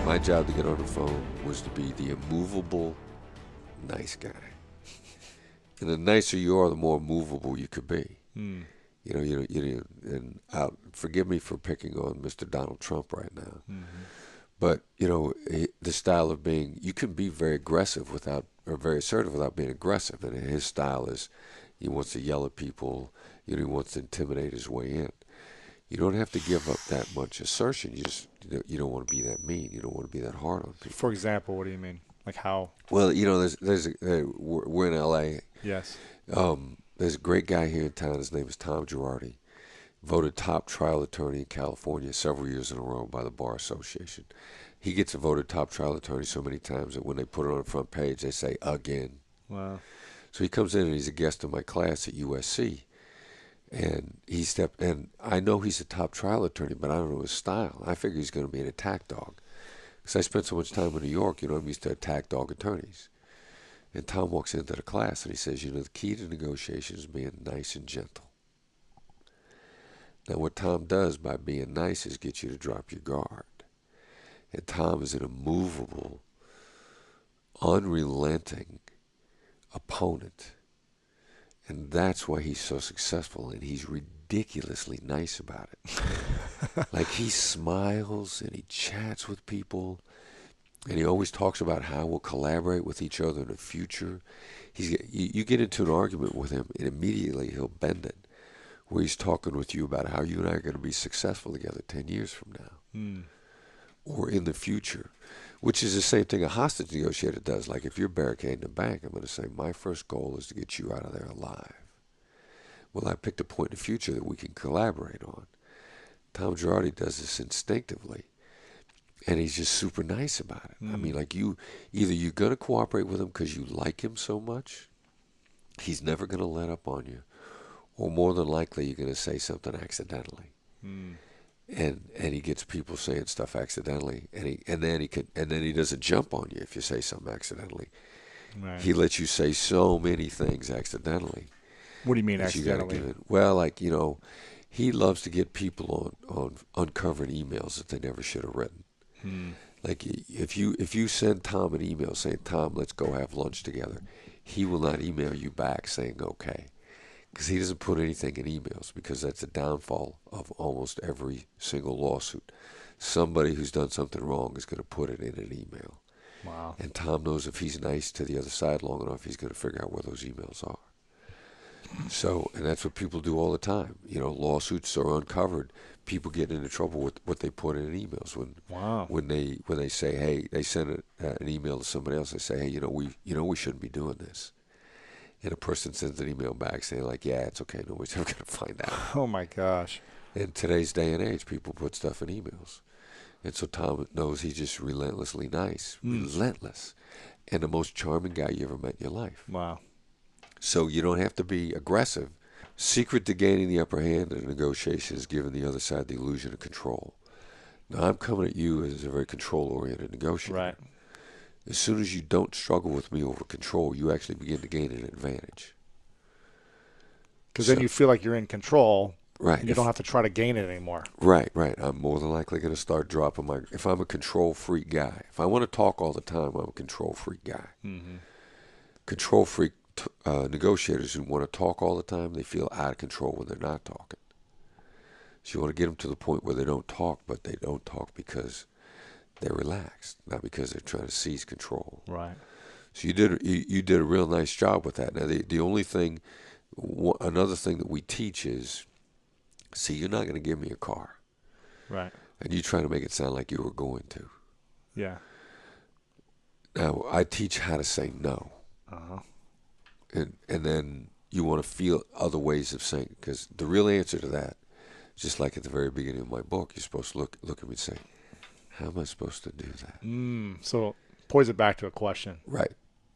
My job to get on the phone was to be the immovable nice guy. And the nicer you are, the more movable you could be. Hmm. And forgive me for picking on Mr. Donald Trump right now, Mm-hmm. but the style of being, you can be very aggressive or very assertive without being aggressive. And his style is, he wants to yell at people, he wants to intimidate his way in. You don't have to give up that much assertion. You don't want to be that mean. You don't want to be that hard on For people. example, what do you mean? Like how? Well, we're in L.A. Yes. There's a great guy here in town. His name is Tom Girardi. Voted top trial attorney in California several years in a row by the Bar Association. He gets voted top trial attorney so many times that when they put it on the front page, they say again. Wow. So he comes in and he's a guest in my class at USC. And and I know he's a top trial attorney, but I don't know his style. I figure he's going to be an attack dog. Because I spent so much time in New York, I'm used to attack dog attorneys. And Tom walks into the class and he says, the key to negotiation is being nice and gentle. Now, what Tom does by being nice is get you to drop your guard. And Tom is an immovable, unrelenting opponent. And that's why he's so successful, and he's ridiculously nice about it. Like, he smiles and he chats with people, and he always talks about how we'll collaborate with each other in the future. You get into an argument with him, and immediately he'll bend it, where he's talking with you about how you and I are going to be successful together 10 years from now, or in the future, which is the same thing a hostage negotiator does. Like, if you're barricading a bank, I'm going to say, my first goal is to get you out of there alive. Well, I picked a point in the future that we can collaborate on. Tom Girardi does this instinctively, and he's just super nice about it. I mean, like, either you're going to cooperate with him because you like him so much, he's never going to let up on you, or more than likely you're going to say something accidentally. And he gets people saying stuff accidentally, and then he doesn't jump on you if you say something accidentally. Right. He lets you say so many things accidentally. What do you mean that you gotta accidentally? give it. Well, like, he loves to get people on uncovering emails that they never should have written. Like, if you send Tom an email saying, Tom, let's go have lunch together, he will not email you back saying okay. Because he doesn't put anything in emails, because that's a downfall of almost every single lawsuit. Somebody who's done something wrong is going to put it in an email. Wow. And Tom knows if he's nice to the other side long enough, he's going to figure out where those emails are. So, and that's what people do all the time. Lawsuits are uncovered. People get into trouble with what they put in emails. When they say, hey, they send an email to somebody else, they say, hey, we shouldn't be doing this. And a person sends an email back saying, like, yeah, it's okay, nobody's ever going to find out. Oh my gosh. In today's day and age, people put stuff in emails. And so Tom knows he's just relentlessly nice, relentless, and the most charming guy you ever met in your life. Wow. So you don't have to be aggressive. Secret to gaining the upper hand in a negotiation is giving the other side the illusion of control. Now, I'm coming at you as a very control-oriented negotiator. Right. As soon as you don't struggle with me over control, you actually begin to gain an advantage. Because then you feel like you're in control. Right. And you don't have to try to gain it anymore. Right. I'm more than likely going to start dropping if I'm a control freak guy. If I want to talk all the time, I'm a control freak guy. Control freak negotiators who want to talk all the time, they feel out of control when they're not talking. So you want to get them to the point where they don't talk, but they don't talk because they're relaxed, not because they're trying to seize control. Right. So you did a real nice job with that. Now, the only thing, another thing that we teach is, see, you're not going to give me a car. Right. And you're trying to make it sound like you were going to. Yeah. Now, I teach how to say no. Uh-huh. And then you want to feel other ways of saying it. Because the real answer to that, just like at the very beginning of my book, you're supposed to look at me and say, how am I supposed to do that? So poise it back to a question. Right.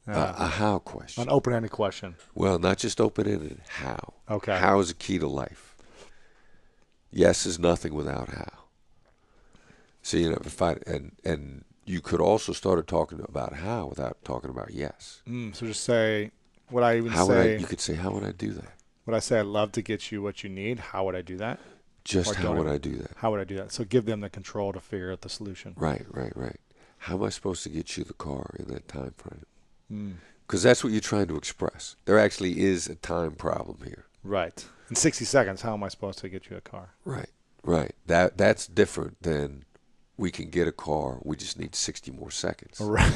A how question. An open-ended question. Well, not just open-ended, how. Okay. How is a key to life. Yes is nothing without how. See, and you could also start talking about how without talking about yes. So just say, would I even you could say, how would I do that? Would I say, I'd love to get you what you need? How would I do that? Just how would I do that? How would I do that? So give them the control to figure out the solution. Right. how am I supposed to get you the car in that time frame? Mm. Because that's what you're trying to express. There actually is a time problem here. Right. In 60 seconds, how am I supposed to get you a car? Right, right. That's different than we can get a car. We just need 60 more seconds. Right.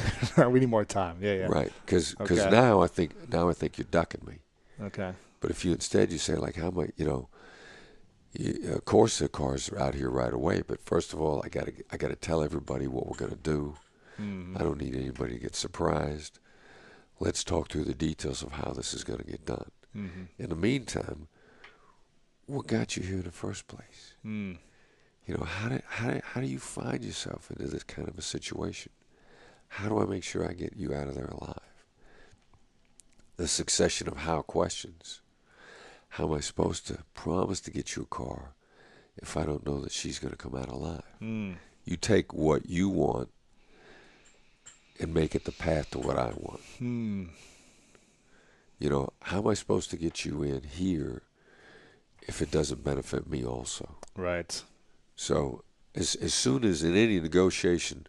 We need more time. Yeah, yeah. Right, because Okay. now I think you're ducking me. Okay. But if you instead you say like, how am I, of course the cars are out here right away. But first of all, I gotta tell everybody what we're gonna do. Mm. I don't need anybody to get surprised. Let's talk through the details of how this is gonna get done. Mm-hmm. In the meantime, what got you here in the first place? Mm. How do you find yourself into this kind of a situation? How do I make sure I get you out of there alive? The succession of how questions. How am I supposed to promise to get you a car if I don't know that she's going to come out alive? Mm. You take what you want and make it the path to what I want. Mm. How am I supposed to get you in here if it doesn't benefit me also? Right. So as soon as in any negotiation,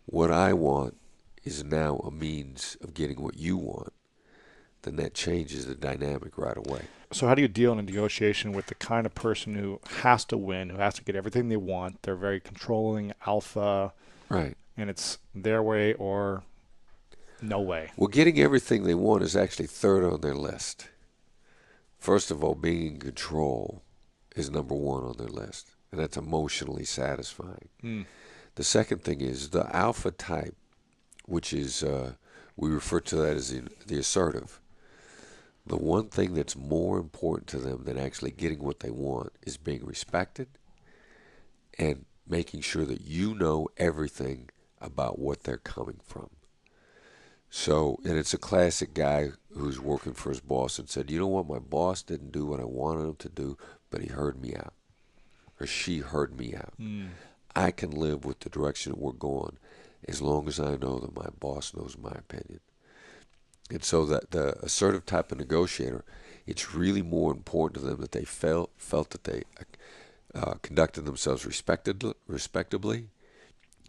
what I want is now a means of getting what you want, then that changes the dynamic right away. So how do you deal in a negotiation with the kind of person who has to win, who has to get everything they want? They're very controlling, alpha, Right. and it's their way or no way. Well, getting everything they want is actually third on their list. First of all, being in control is number one on their list, and that's emotionally satisfying. Mm. The second thing is the alpha type, which is, we refer to that as the assertive. The one thing that's more important to them than actually getting what they want is being respected and making sure that you know everything about what they're coming from. So, and it's a classic guy who's working for his boss and said, you know what, my boss didn't do what I wanted him to do, but he heard me out, or she heard me out. Mm. I can live with the direction that we're going as long as I know that my boss knows my opinion. And so that the assertive type of negotiator, it's really more important to them that they felt that they conducted themselves respectably,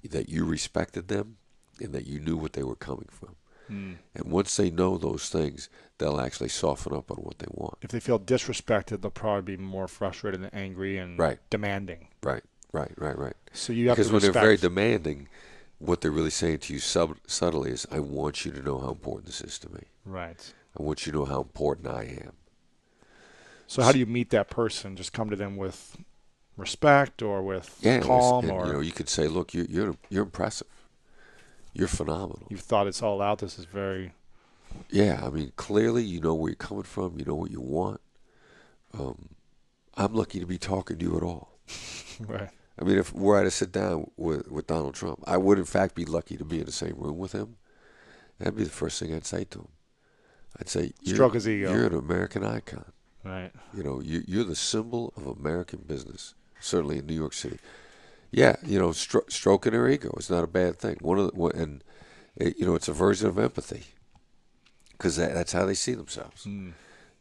that you respected them, and that you knew what they were coming from. Mm. And once they know those things, they'll actually soften up on what they want. If they feel disrespected, they'll probably be more frustrated and angry and Right. demanding. Right. So you have Because to when respect. they're very demanding, what they're really saying to you subtly is, I want you to know how important this is to me. Right. I want you to know how important I am. So how do you meet that person? Just come to them with respect or with calm, and or you could say, look, you're impressive. You're phenomenal. you've thought it's all out. This is very. Yeah, I mean, clearly you know where you're coming from. You know what you want. I'm lucky to be talking to you at all. Right. I mean, if were I to sit down with Donald Trump, I would in fact be lucky to be in the same room with him. That'd be the first thing I'd say to him. I'd say, Stroke his ego. You're an American icon. Right. You're the symbol of American business, certainly in New York City. Yeah, stroking their ego is not a bad thing. It's a version of empathy, because that's how they see themselves. Mm.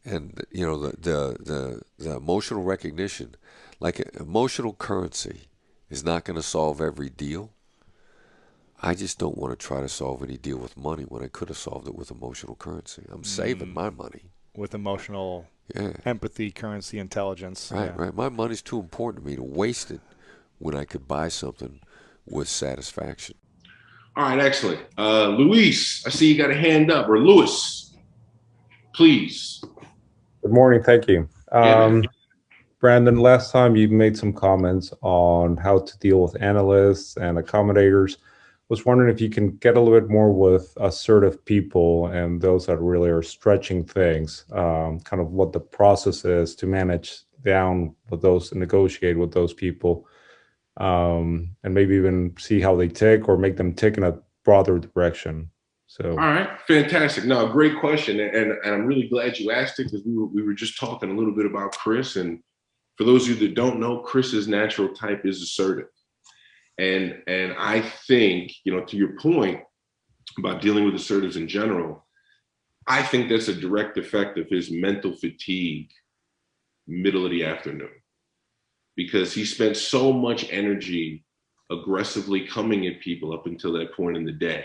And the emotional recognition, like emotional currency, is not going to solve every deal. I just don't want to try to solve any deal with money when I could have solved it with emotional currency. I'm saving my money. With emotional empathy, currency, intelligence. Right. My money's too important to me to waste it when I could buy something with satisfaction. All right, excellent. Luis, I see you got a hand up. Or Louis, please. Good morning. Thank you. Yeah, Brandon, last time you made some comments on how to deal with analysts and accommodators. Was wondering if you can get a little bit more with assertive people and those that really are stretching things, kind of what the process is to manage down with those and negotiate with those people, and maybe even see how they tick or make them tick in a broader direction. So, all right, fantastic. No, great question, and I'm really glad you asked it, because we were just talking a little bit about Chris, and for those of you that don't know, Chris's natural type is assertive, and I think, to your point about dealing with assertives in general, I think that's a direct effect of his mental fatigue middle of the afternoon, because he spent so much energy aggressively coming at people up until that point in the day,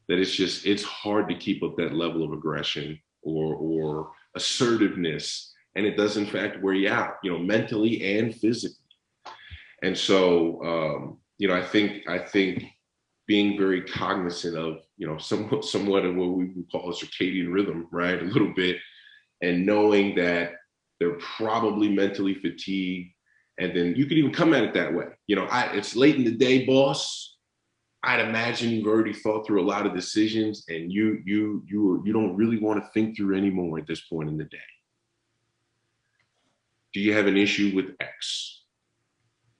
that it's hard to keep up that level of aggression or assertiveness. And it does in fact wear you out, mentally and physically. And so, I think being very cognizant of, somewhat of what we would call a circadian rhythm, right? A little bit, and knowing that they're probably mentally fatigued. And then you could even come at it that way. It's late in the day, boss. I'd imagine you've already thought through a lot of decisions, and you don't really want to think through anymore at this point in the day. Do you have an issue with X?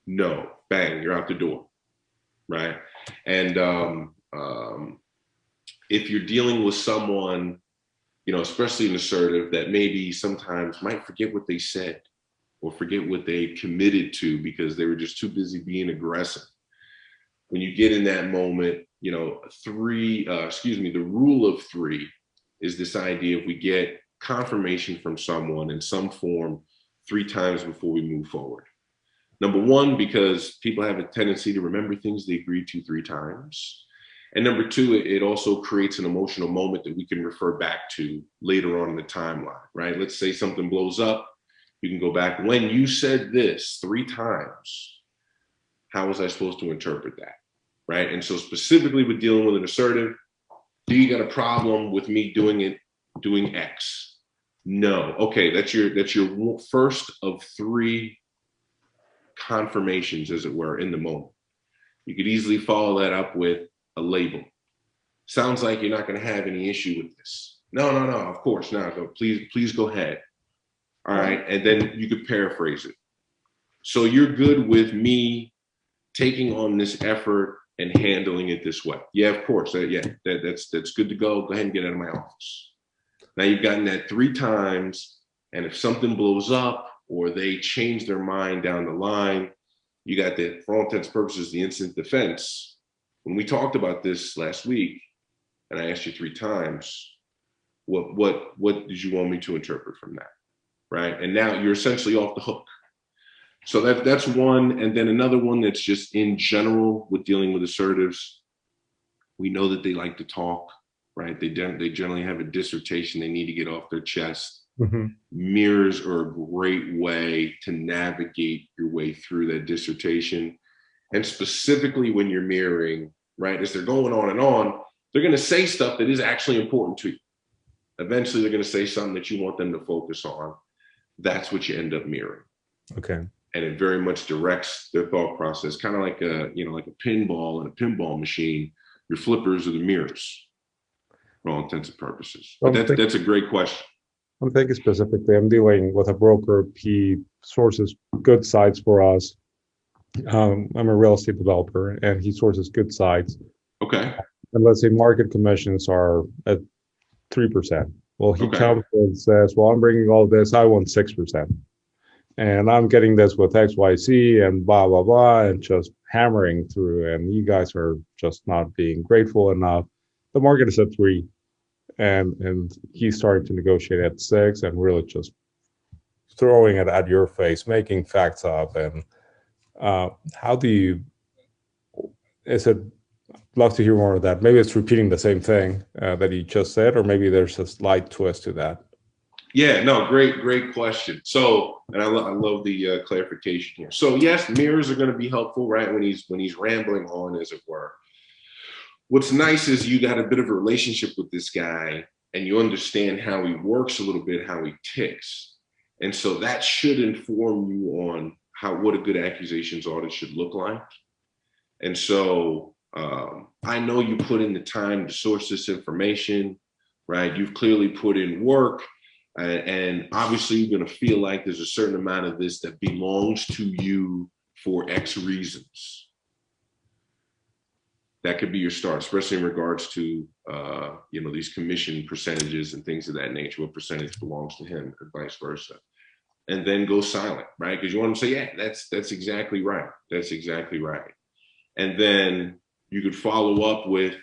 No. Bang, you're out the door, right? And if you're dealing with someone, especially an assertive, that maybe sometimes might forget what they said or forget what they committed to because they were just too busy being aggressive. When you get in that moment, the rule of three is this idea: if we get confirmation from someone in some form 3 times before we move forward. Number one, because people have a tendency to remember things they agreed to 3 times. And number 2, it also creates an emotional moment that we can refer back to later on in the timeline, right? Let's say something blows up. You can go back. When you said this 3 times, how was I supposed to interpret that, right? And so specifically with dealing with an assertive, do you got a problem with me doing X? No. Okay, that's your first of 3 confirmations, as it were, in the moment. You could easily follow that up with a label. Sounds like you're not going to have any issue with this. No, of course not. Please go ahead. All right. And then you could paraphrase it. So you're good with me taking on this effort and handling it this way. Yeah, of course. That's good to go. Go ahead and get out of my office. Now you've gotten that 3 times. And if something blows up or they change their mind down the line, you got that, for all intents and purposes, the instant defense. When we talked about this last week, and I asked you 3 times, what did you want me to interpret from that, right? And now you're essentially off the hook. So that's one. And then another one that's just in general with dealing with assertives. We know that they like to talk, right? They generally have a dissertation they need to get off their chest. Mm-hmm. Mirrors are a great way to navigate your way through that dissertation. And specifically when you're mirroring, right, as they're going on and on, they're going to say stuff that is actually important to you. Eventually, they're going to say something that you want them to focus on. That's what you end up mirroring. Okay. And it very much directs their thought process, kind of like a pinball in a pinball machine. Your flippers are the mirrors, for all intents and purposes. But that's a great question. I'm thinking specifically, I'm dealing with a broker. He sources good sites for us. I'm a real estate developer, and he sources good sites. Okay. And let's say market commissions are at 3%. Well, he comes and says, well, I'm bringing all this. I want 6%. And I'm getting this with XYZ and blah, blah, blah, and just hammering through. And you guys are just not being grateful enough. The market is at 3. And he's starting to negotiate at 6 and really just throwing it at your face, making facts up. And how do you, love to hear more of that. Maybe it's repeating the same thing that you just said, or maybe there's a slight twist to that. Yeah, no, great question. So, and I love the clarification here. So yes, mirrors are going to be helpful, right? When he's rambling on, as it were. What's nice is you got a bit of a relationship with this guy and you understand how he works a little bit, how he ticks. And so that should inform you on what a good accusations audit should look like. And so I know you put in the time to source this information, right? You've clearly put in work. And obviously you're going to feel like there's a certain amount of this that belongs to you for X reasons. That could be your start, especially in regards to, these commission percentages and things of that nature. What percentage belongs to him, and vice versa. And then go silent, right? Because you want to say, yeah, that's exactly right. That's exactly right. And then you could follow up with,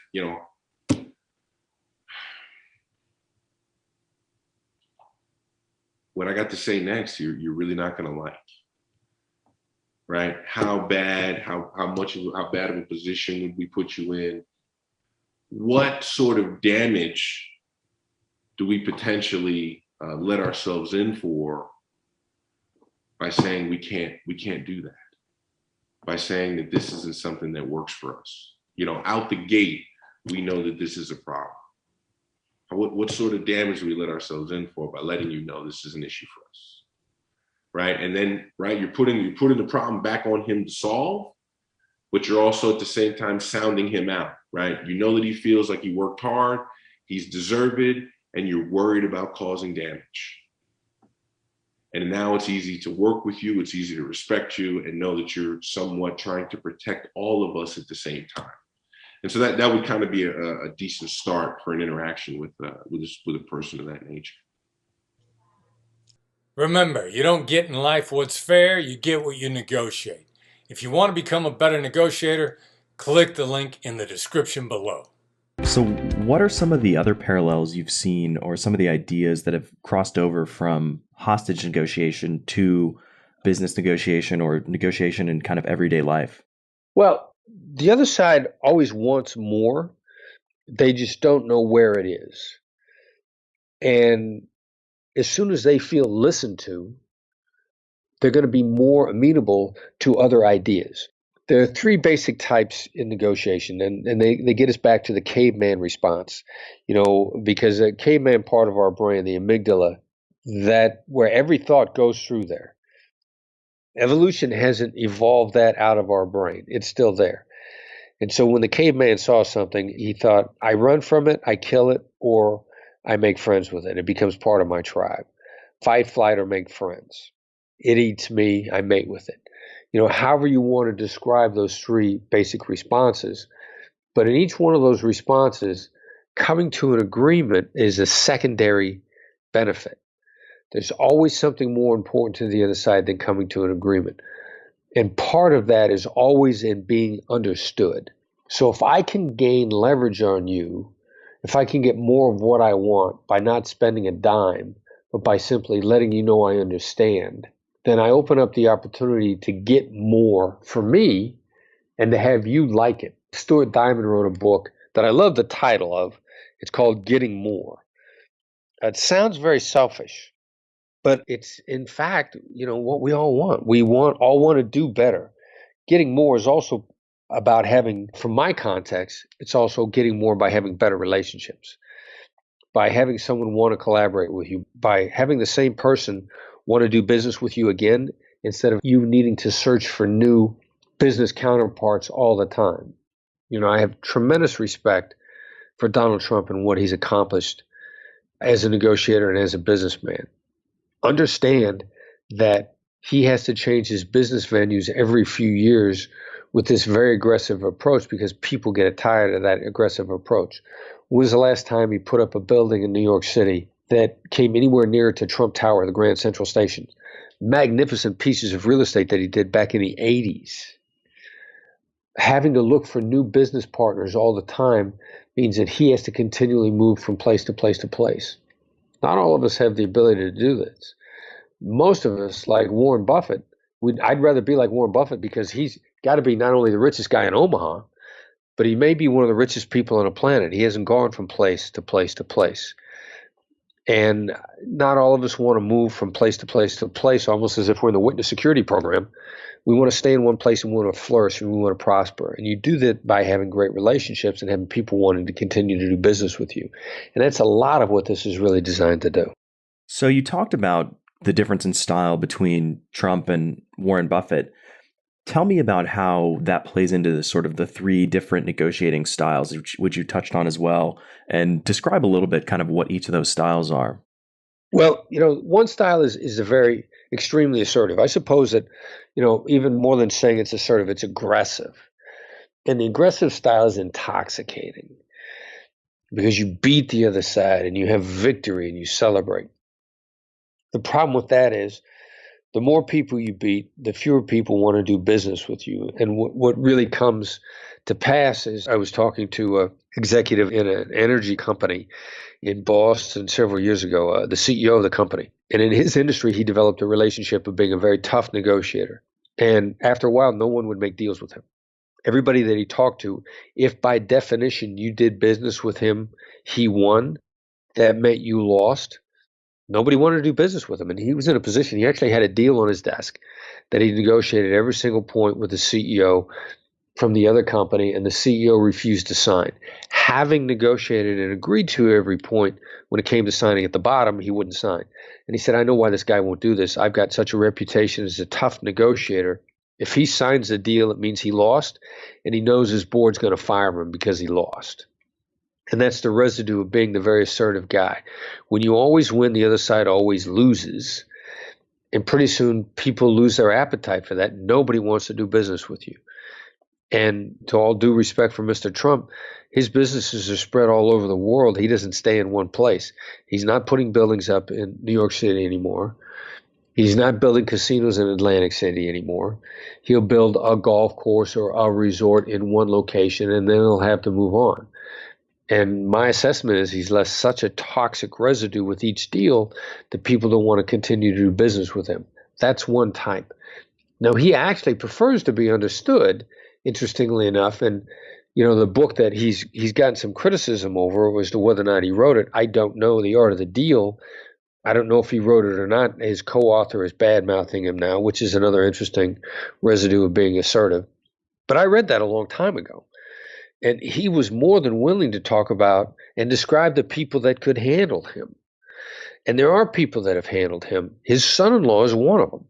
what I got to say next, you're really not going to like. right? How bad, how bad of a position would we put you in? What sort of damage do we potentially let ourselves in for by saying we can't do that? By saying that this isn't something that works for us. Out the gate, we know that this is a problem. What sort of damage do we let ourselves in for by letting you know this is an issue for us? Right. And then, right, you're putting the problem back on him to solve, but you're also at the same time sounding him out, right? You know that he feels like he worked hard, he's deserved, and you're worried about causing damage. And now it's easy to work with you, it's easy to respect you and know that you're somewhat trying to protect all of us at the same time. And so that would kind of be a decent start for an interaction with a person of that nature. Remember, you don't get in life what's fair, you get what you negotiate. If you want to become a better negotiator, click the link in the description below. So what are some of the other parallels you've seen or some of the ideas that have crossed over from hostage negotiation to business negotiation or negotiation in kind of everyday life? Well, the other side always wants more. They just don't know where it is. And as soon as they feel listened to, they're going to be more amenable to other ideas. There are three basic types in negotiation, and they get us back to the caveman response, because the caveman part of our brain, the amygdala, that where every thought goes through there. Evolution hasn't evolved that out of our brain. It's still there. And so when the caveman saw something, he thought, I run from it, I kill it, or I make friends with it. It becomes part of my tribe. Fight, flight, or make friends. It eats me, I mate with it. However you want to describe those three basic responses. But in each one of those responses, coming to an agreement is a secondary benefit. There's always something more important to the other side than coming to an agreement. And part of that is always in being understood. So if I can gain leverage on you, if I can get more of what I want by not spending a dime, but by simply letting you know I understand, then I open up the opportunity to get more for me and to have you like it. Stuart Diamond wrote a book that I love the title of. It's called Getting More. It sounds very selfish, but it's in fact, what we all want. We all want to do better. Getting more is also about having, from my context, it's also getting more by having better relationships, by having someone want to collaborate with you, by having the same person want to do business with you again, instead of you needing to search for new business counterparts all the time. I have tremendous respect for Donald Trump and what he's accomplished as a negotiator and as a businessman. Understand that he has to change his business venues every few years with this very aggressive approach because people get tired of that aggressive approach. When was the last time he put up a building in New York City that came anywhere near to Trump Tower, the Grand Central Station? Magnificent pieces of real estate that he did back in the 80s. Having to look for new business partners all the time means that he has to continually move from place to place to place. Not all of us have the ability to do this. Most of us, like Warren Buffett, I'd rather be like Warren Buffett because he's got to be not only the richest guy in Omaha, but he may be one of the richest people on the planet. He hasn't gone from place to place to place. And not all of us want to move from place to place to place, almost as if we're in the witness security program. We want to stay in one place and we want to flourish and we want to prosper. And you do that by having great relationships and having people wanting to continue to do business with you. And that's a lot of what this is really designed to do. So you talked about the difference in style between Trump and Warren Buffett. Tell me about how that plays into the sort of the three different negotiating styles, which you touched on as well, and describe a little bit kind of what each of those styles are. Well, one style is a very extremely assertive. I suppose that, even more than saying it's assertive, it's aggressive. And the aggressive style is intoxicating because you beat the other side and you have victory and you celebrate. The problem with that is the more people you beat, the fewer people want to do business with you. And what really comes to pass is I was talking to an executive in an energy company in Boston several years ago, the CEO of the company. And in his industry, he developed a relationship of being a very tough negotiator. And after a while, no one would make deals with him. Everybody that he talked to, if by definition you did business with him, he won, that meant you lost. Nobody wanted to do business with him. And he was in a position, he actually had a deal on his desk that he negotiated every single point with the CEO from the other company, and the CEO refused to sign. Having negotiated and agreed to every point, when it came to signing at the bottom, he wouldn't sign. And he said, I know why this guy won't do this. I've got such a reputation as a tough negotiator. If he signs the deal, it means he lost, and he knows his board's going to fire him because he lost. And that's the residue of being the very assertive guy. When you always win, the other side always loses. And pretty soon people lose their appetite for that. Nobody wants to do business with you. And to all due respect for Mr. Trump, his businesses are spread all over the world. He doesn't stay in one place. He's not putting buildings up in New York City anymore. He's not building casinos in Atlantic City anymore. He'll build a golf course or a resort in one location, and then he'll have to move on. And my assessment is he's left such a toxic residue with each deal that people don't want to continue to do business with him. That's one type. Now, he actually prefers to be understood, interestingly enough, and the book that he's gotten some criticism over as to whether or not he wrote it. I don't know. The Art of the Deal. I don't know if he wrote it or not. His co-author is bad-mouthing him now, which is another interesting residue of being assertive. But I read that a long time ago. And he was more than willing to talk about and describe the people that could handle him. And there are people that have handled him. His son-in-law is one of them.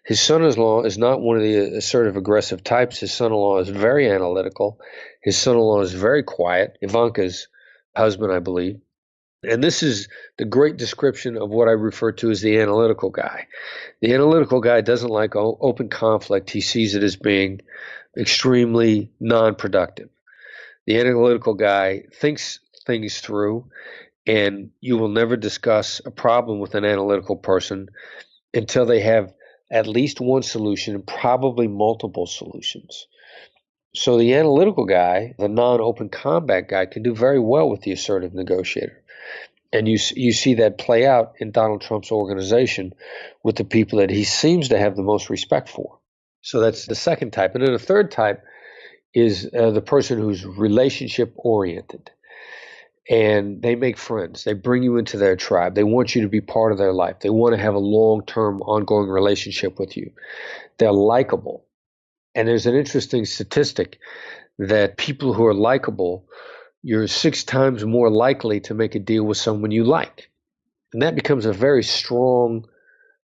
His son-in-law is not one of the assertive, aggressive types. His son-in-law is very analytical. His son-in-law is very quiet. Ivanka's husband, I believe. And this is the great description of what I refer to as the analytical guy. The analytical guy doesn't like open conflict. He sees it as being extremely non-productive. The analytical guy thinks things through, and you will never discuss a problem with an analytical person until they have at least one solution and probably multiple solutions. So the analytical guy, the non-open combat guy, can do very well with the assertive negotiator. And you see that play out in Donald Trump's organization with the people that he seems to have the most respect for. So that's the second type. And then the third type is the person who's relationship oriented, and they make friends. They bring you into their tribe. They want you to be part of their life. They want to have a long-term ongoing relationship with you. They're likable. And there's an interesting statistic that people who are likable, you're 6 times more likely to make a deal with someone you like. And that becomes a very strong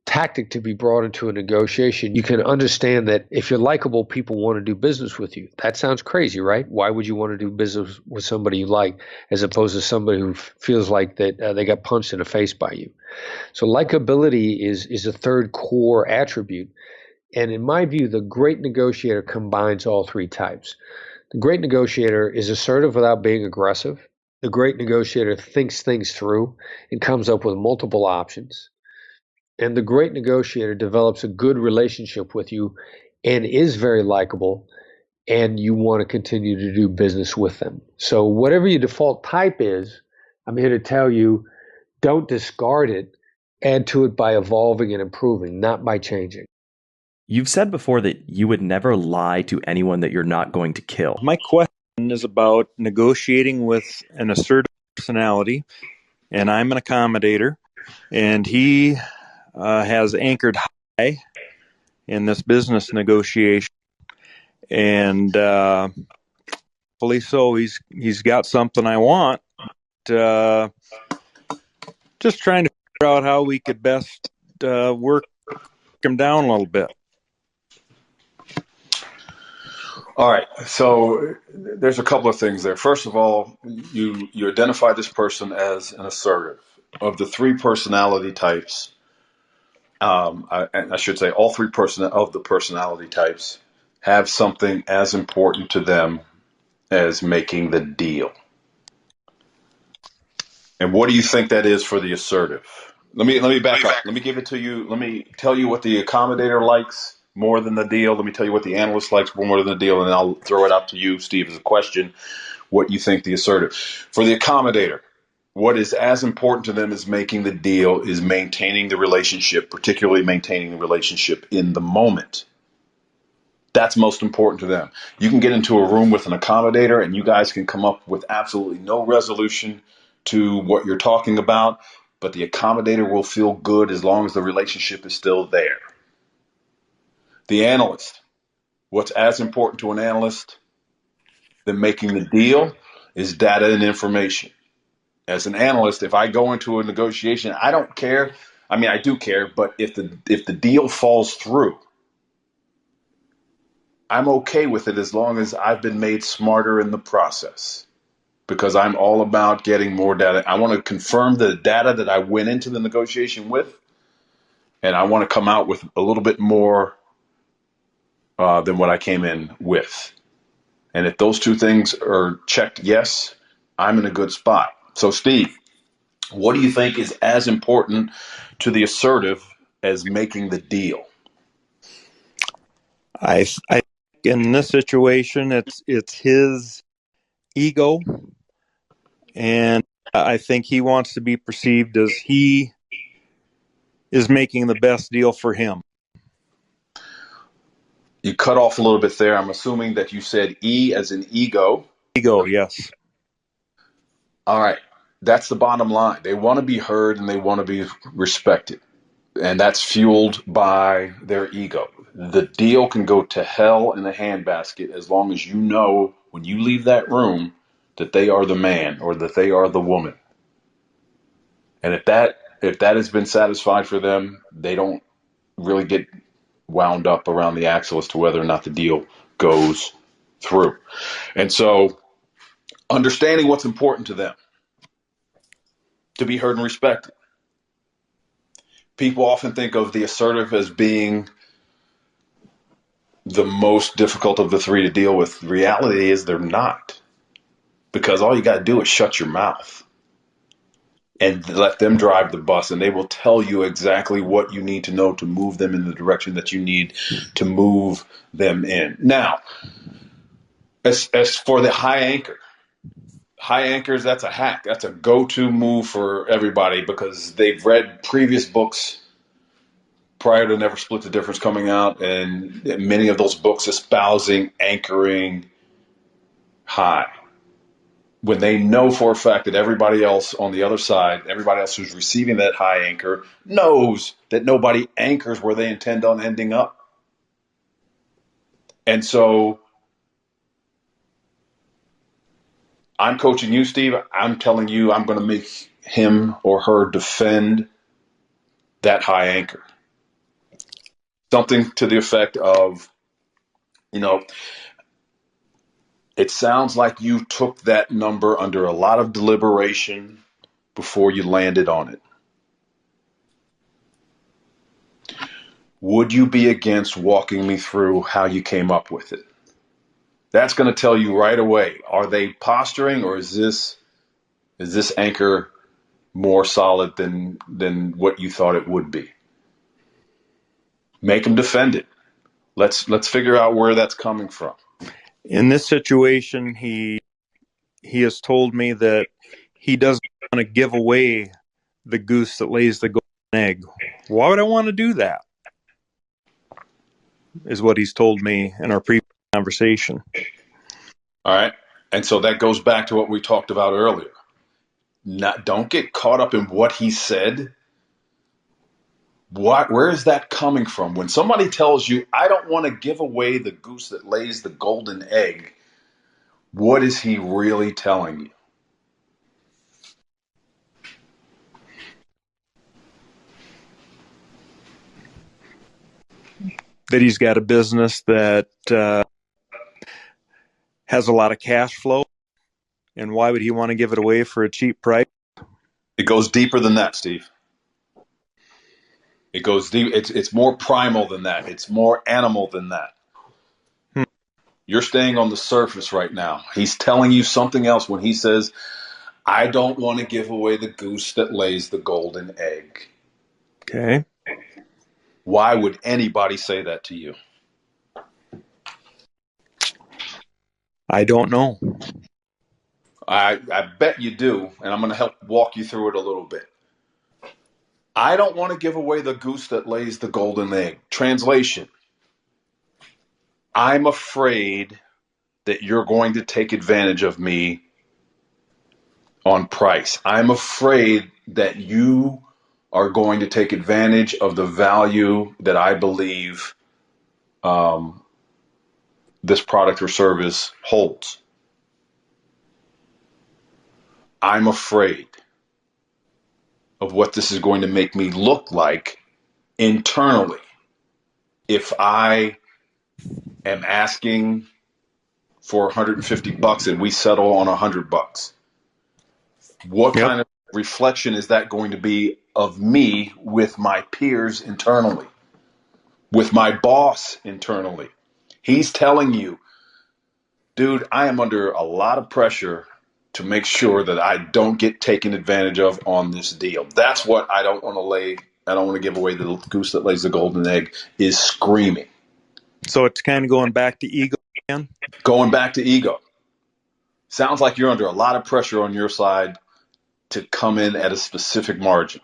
tactic to be brought into a negotiation. You can understand that if you're likable, people want to do business with you. That sounds crazy, right? Why would you want to do business with somebody you like as opposed to somebody who feels like that they got punched in the face by you? So likability is a third core attribute. And in my view, the great negotiator combines all three types. The great negotiator is assertive without being aggressive. The great negotiator thinks things through and comes up with multiple options. And the great negotiator develops a good relationship with you and is very likable, and you want to continue to do business with them. So whatever your default type is, I'm here to tell you, don't discard it. Add to it by evolving and improving, not by changing. You've said before that you would never lie to anyone that you're not going to kill. My question is about negotiating with an assertive personality, and I'm an accommodator, and he has anchored high in this business negotiation, and hopefully so he's got something I want. Just trying to figure out how we could best work him down a little bit. All right. So there's a couple of things there. First of all, you identify this person as an assertive. Of the 3 personality types, I should say all 3 of the personality types have something as important to them as making the deal. And what do you think that is for the assertive? Let me back up. Let me give it to you. Let me tell you what the accommodator likes more than the deal. Let me tell you what the analyst likes more than the deal, and I'll throw it out to you, Steve, as a question, what you think the assertive. For the accommodator, what is as important to them as making the deal is maintaining the relationship, particularly maintaining the relationship in the moment. That's most important to them. You can get into a room with an accommodator and you guys can come up with absolutely no resolution to what you're talking about, but the accommodator will feel good as long as the relationship is still there. The analyst, what's as important to an analyst than making the deal is data and information. As an analyst, if I go into a negotiation, I don't care. I mean, I do care, but if the deal falls through, I'm okay with it as long as I've been made smarter in the process, because I'm all about getting more data. I want to confirm the data that I went into the negotiation with, and I want to come out with a little bit more than what I came in with. And if those two things are checked yes, I'm in a good spot. So, Steve, what do you think is as important to the assertive as making the deal? I in this situation, it's his ego, and I think he wants to be perceived as he is making the best deal for him. You cut off a little bit there. I'm assuming that you said E as in ego. Ego, yes. All right. That's the bottom line. They want to be heard and they want to be respected. And that's fueled by their ego. The deal can go to hell in a handbasket as long as you know when you leave that room that they are the man or that they are the woman. And if that has been satisfied for them, they don't really get wound up around the axle as to whether or not the deal goes through. And so understanding what's important to them, to be heard and respected. People often think of the assertive as being the most difficult of the three to deal with. The reality is they're not, because all you got to do is shut your mouth and let them drive the bus, and they will tell you exactly what you need to know to move them in the direction that you need to move them in. Now, as for the high anchors, that's a hack. That's a go-to move for everybody because they've read previous books prior to Never Split the Difference coming out, and many of those books espousing anchoring high. When they know for a fact that everybody else on the other side, everybody else who's receiving that high anchor, knows that nobody anchors where they intend on ending up. And so I'm coaching you, Steve. I'm telling you, I'm going to make him or her defend that high anchor. Something to the effect of, it sounds like you took that number under a lot of deliberation before you landed on it. Would you be against walking me through how you came up with it? That's going to tell you right away, are they posturing, or is this anchor more solid than what you thought it would be? Make them defend it. Let's figure out where that's coming from. In this situation, he has told me that he doesn't want to give away the goose that lays the golden egg. Why would I want to do that? Is what he's told me in our previous conversation. All right. And so that goes back to what we talked about earlier. Don't get caught up in what he said. Where is that coming from? When somebody tells you, I don't want to give away the goose that lays the golden egg, what is he really telling you? That he's got a business that has a lot of cash flow, and why would he want to give it away for a cheap price? It goes deeper than that, Steve. It goes deep. It's more primal than that. It's more animal than that. You're staying on the surface right now. He's telling you something else when he says, I don't want to give away the goose that lays the golden egg. Okay. Why would anybody say that to you? I don't know. I bet you do, and I'm going to help walk you through it a little bit. I don't want to give away the goose that lays the golden egg. Translation: I'm afraid that you're going to take advantage of me on price. I'm afraid that you are going to take advantage of the value that I believe this product or service holds. I'm afraid of what this is going to make me look like internally if I am asking for $150 and we settle on $100. What Yep. kind of reflection is that going to be of me with my peers internally, with my boss internally? He's telling you, dude, I am under a lot of pressure to make sure that I don't get taken advantage of on this deal. That's what I don't want to lay. I don't want to give away the goose that lays the golden egg is screaming. So it's kind of going back to ego again. Going back to ego. Sounds like you're under a lot of pressure on your side to come in at a specific margin.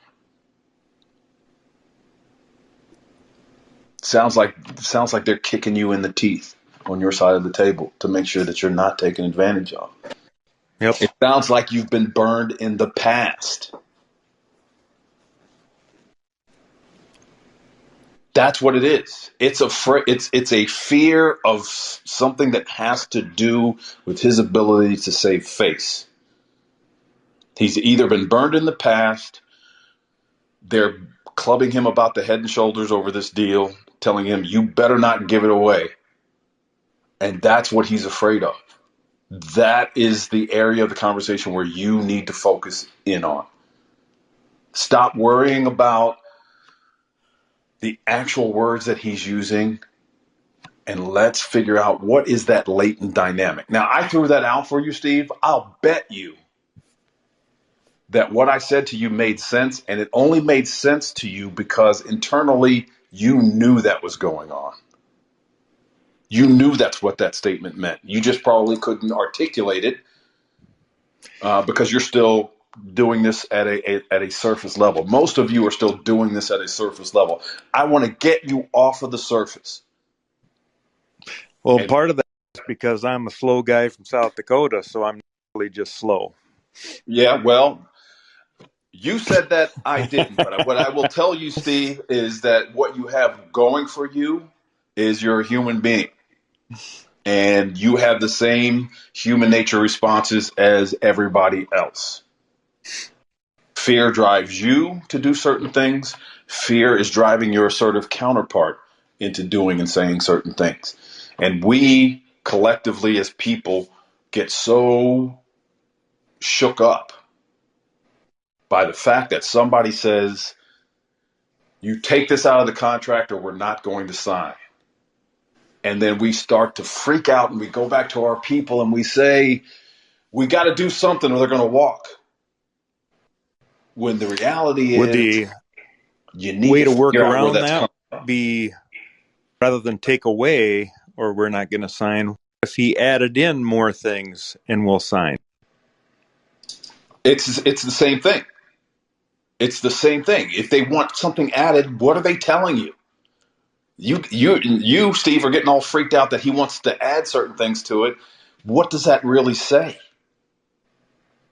Sounds like they're kicking you in the teeth on your side of the table to make sure that you're not taken advantage of. Yep. It sounds like you've been burned in the past. That's what it is. It's a fear of something that has to do with his ability to save face. He's either been burned in the past, they're clubbing him about the head and shoulders over this deal, telling him, you better not give it away. And that's what he's afraid of. That is the area of the conversation where you need to focus in on. Stop worrying about the actual words that he's using, and let's figure out what is that latent dynamic. Now, I threw that out for you, Steve. I'll bet you that what I said to you made sense, and it only made sense to you because internally you knew that was going on. You knew that's what that statement meant. You just probably couldn't articulate it because you're still doing this at a surface level. Most of you are still doing this at a surface level. I want to get you off of the surface. Well, And part of that is because I'm a slow guy from South Dakota, so I'm really just slow. yeah, well, you said that, I didn't. But what I will tell you, Steve, is that what you have going for you is you're a human being. And you have the same human nature responses as everybody else. Fear drives you to do certain things. Fear is driving your assertive counterpart into doing and saying certain things. And we collectively as people get so shook up by the fact that somebody says, you take this out of the contract or we're not going to sign. And then we start to freak out and we go back to our people and we say, we got to do something or they're going to walk. When the reality Would is, the you need way to to work figure out where around that's that coming from. be rather than take away or we're not going to sign, if he added in more things and we'll sign? It's the same thing. It's the same thing. If they want something added, what are they telling you? You, Steve, are getting all freaked out that he wants to add certain things to it. What does that really say?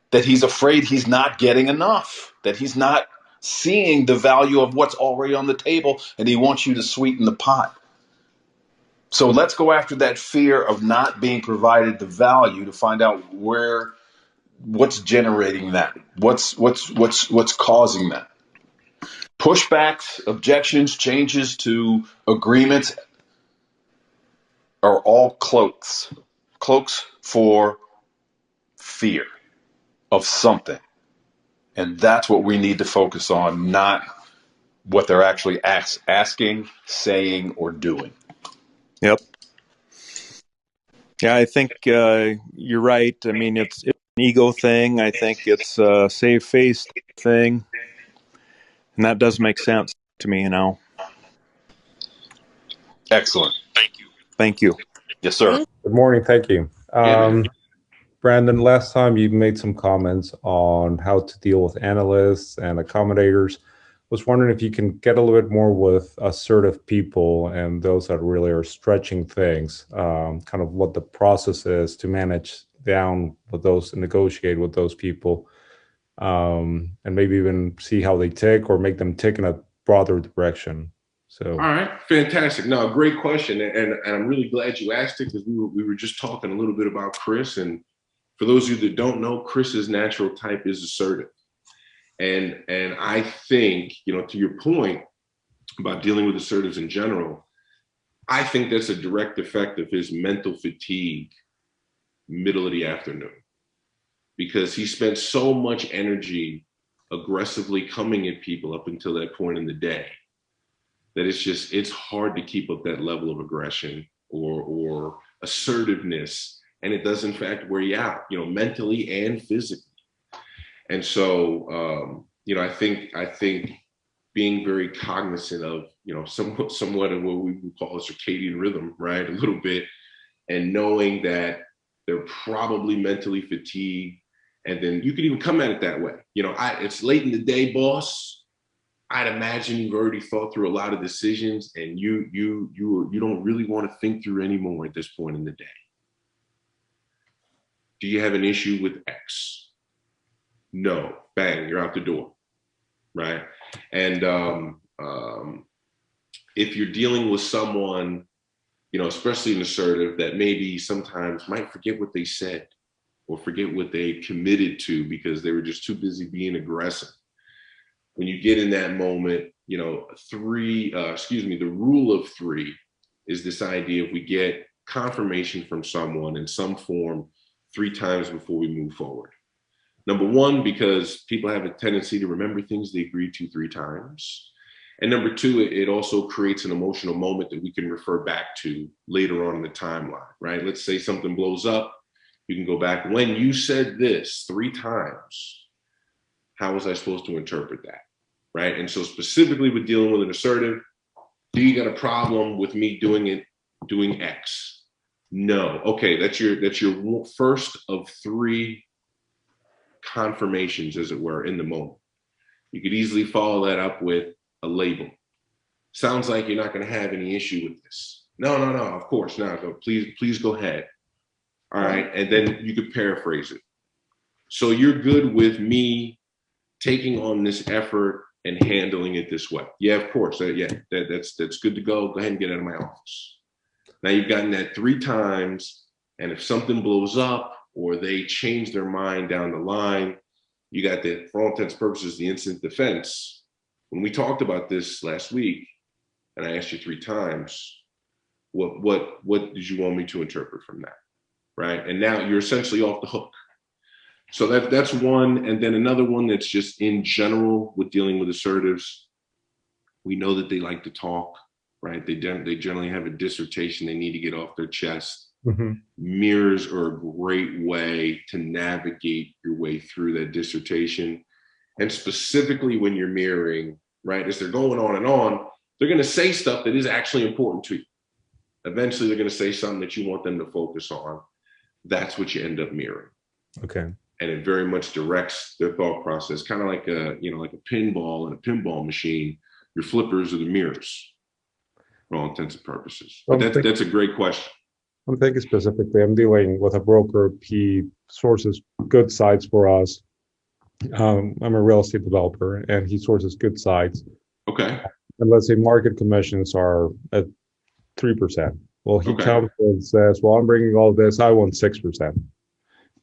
That he's afraid he's not getting enough, that he's not seeing the value of what's already on the table, and he wants you to sweeten the pot. So let's go after that fear of not being provided the value to find out what's generating that, what's causing that. Pushbacks, objections, changes to agreements are all cloaks for fear of something. And that's what we need to focus on, not what they're actually asking, saying, or doing. Yep. Yeah, I think you're right. I mean, it's an ego thing. I think it's a save face thing. And that does make sense to me now. Excellent. Thank you. Yes, sir. Good morning. Thank you. Yeah, man. Brandon, last time you made some comments on how to deal with analysts and accommodators. Was wondering if you can get a little bit more with assertive people and those that really are stretching things, kind of what the process is to manage down with those and negotiate with those people, and maybe even see how they tick or make them tick in a broader direction. So, All right, fantastic. No, great question, and I'm really glad you asked it because we were just talking a little bit about Chris. And for those of you that don't know, Chris's natural type is assertive, and I think, you know, to your point about dealing with assertives in general, I think that's a direct effect of his mental fatigue middle of the afternoon, because he spent so much energy aggressively coming at people up until that point in the day that it's hard to keep up that level of aggression or assertiveness, and it does in fact wear you out, you know, mentally and physically. And so you know, I think being very cognizant of, you know, somewhat of what we would call a circadian rhythm, right, a little bit, and knowing that they're probably mentally fatigued, and then you could even come at it that way. You know, it's late in the day, boss. I'd imagine you've already thought through a lot of decisions, and you don't really want to think through anymore at this point in the day. Do you have an issue with X? No. Bang, you're out the door, right? And if you're dealing with someone, you know, especially an assertive that maybe sometimes might forget what they said or forget what they committed to because they were just too busy being aggressive. When you get in that moment, you know, the rule of three is this idea of we get confirmation from someone in some form 3 times before we move forward. Number one, because people have a tendency to remember things they agreed to 3 times. And number two, it also creates an emotional moment that we can refer back to later on in the timeline, right? Let's say something blows up. You can go back, when you said this 3 times, how was I supposed to interpret that, right? And so specifically with dealing with an assertive, do you got a problem with me doing X? No. Okay, that's your first of 3 confirmations, as it were, in the moment. You could easily follow that up with a label. Sounds like you're not going to have any issue with this. No, of course not. No, please go ahead. All right, and then you could paraphrase it. So you're good with me taking on this effort and handling it this way? Yeah, of course. That's good to go. Go ahead and get out of my office. Now you've gotten that 3 times, and if something blows up or they change their mind down the line, you got the, for all intents and purposes, the instant defense. When we talked about this last week, and I asked you 3 times, what did you want me to interpret from that, right? And now you're essentially off the hook. So that's one. And then another one that's just in general with dealing with assertives, we know that they like to talk, right? They generally have a dissertation they need to get off their chest. mm-hmm. Mirrors are a great way to navigate your way through that dissertation. And specifically when you're mirroring, right, as they're going on and on, they're going to say stuff that is actually important to you. Eventually, they're going to say something that you want them to focus on. That's what you end up mirroring. Okay. And it very much directs their thought process, kind of like a pinball in a pinball machine. Your flippers are the mirrors, for all intents and purposes. But that's a great question. I'm thinking specifically, I'm dealing with a broker. He sources good sites for us. I'm a real estate developer, and he sources good sites. Okay. And let's say market commissions are at 3%. Well, he Okay. comes and says, well, I'm bringing all this. I want 6%.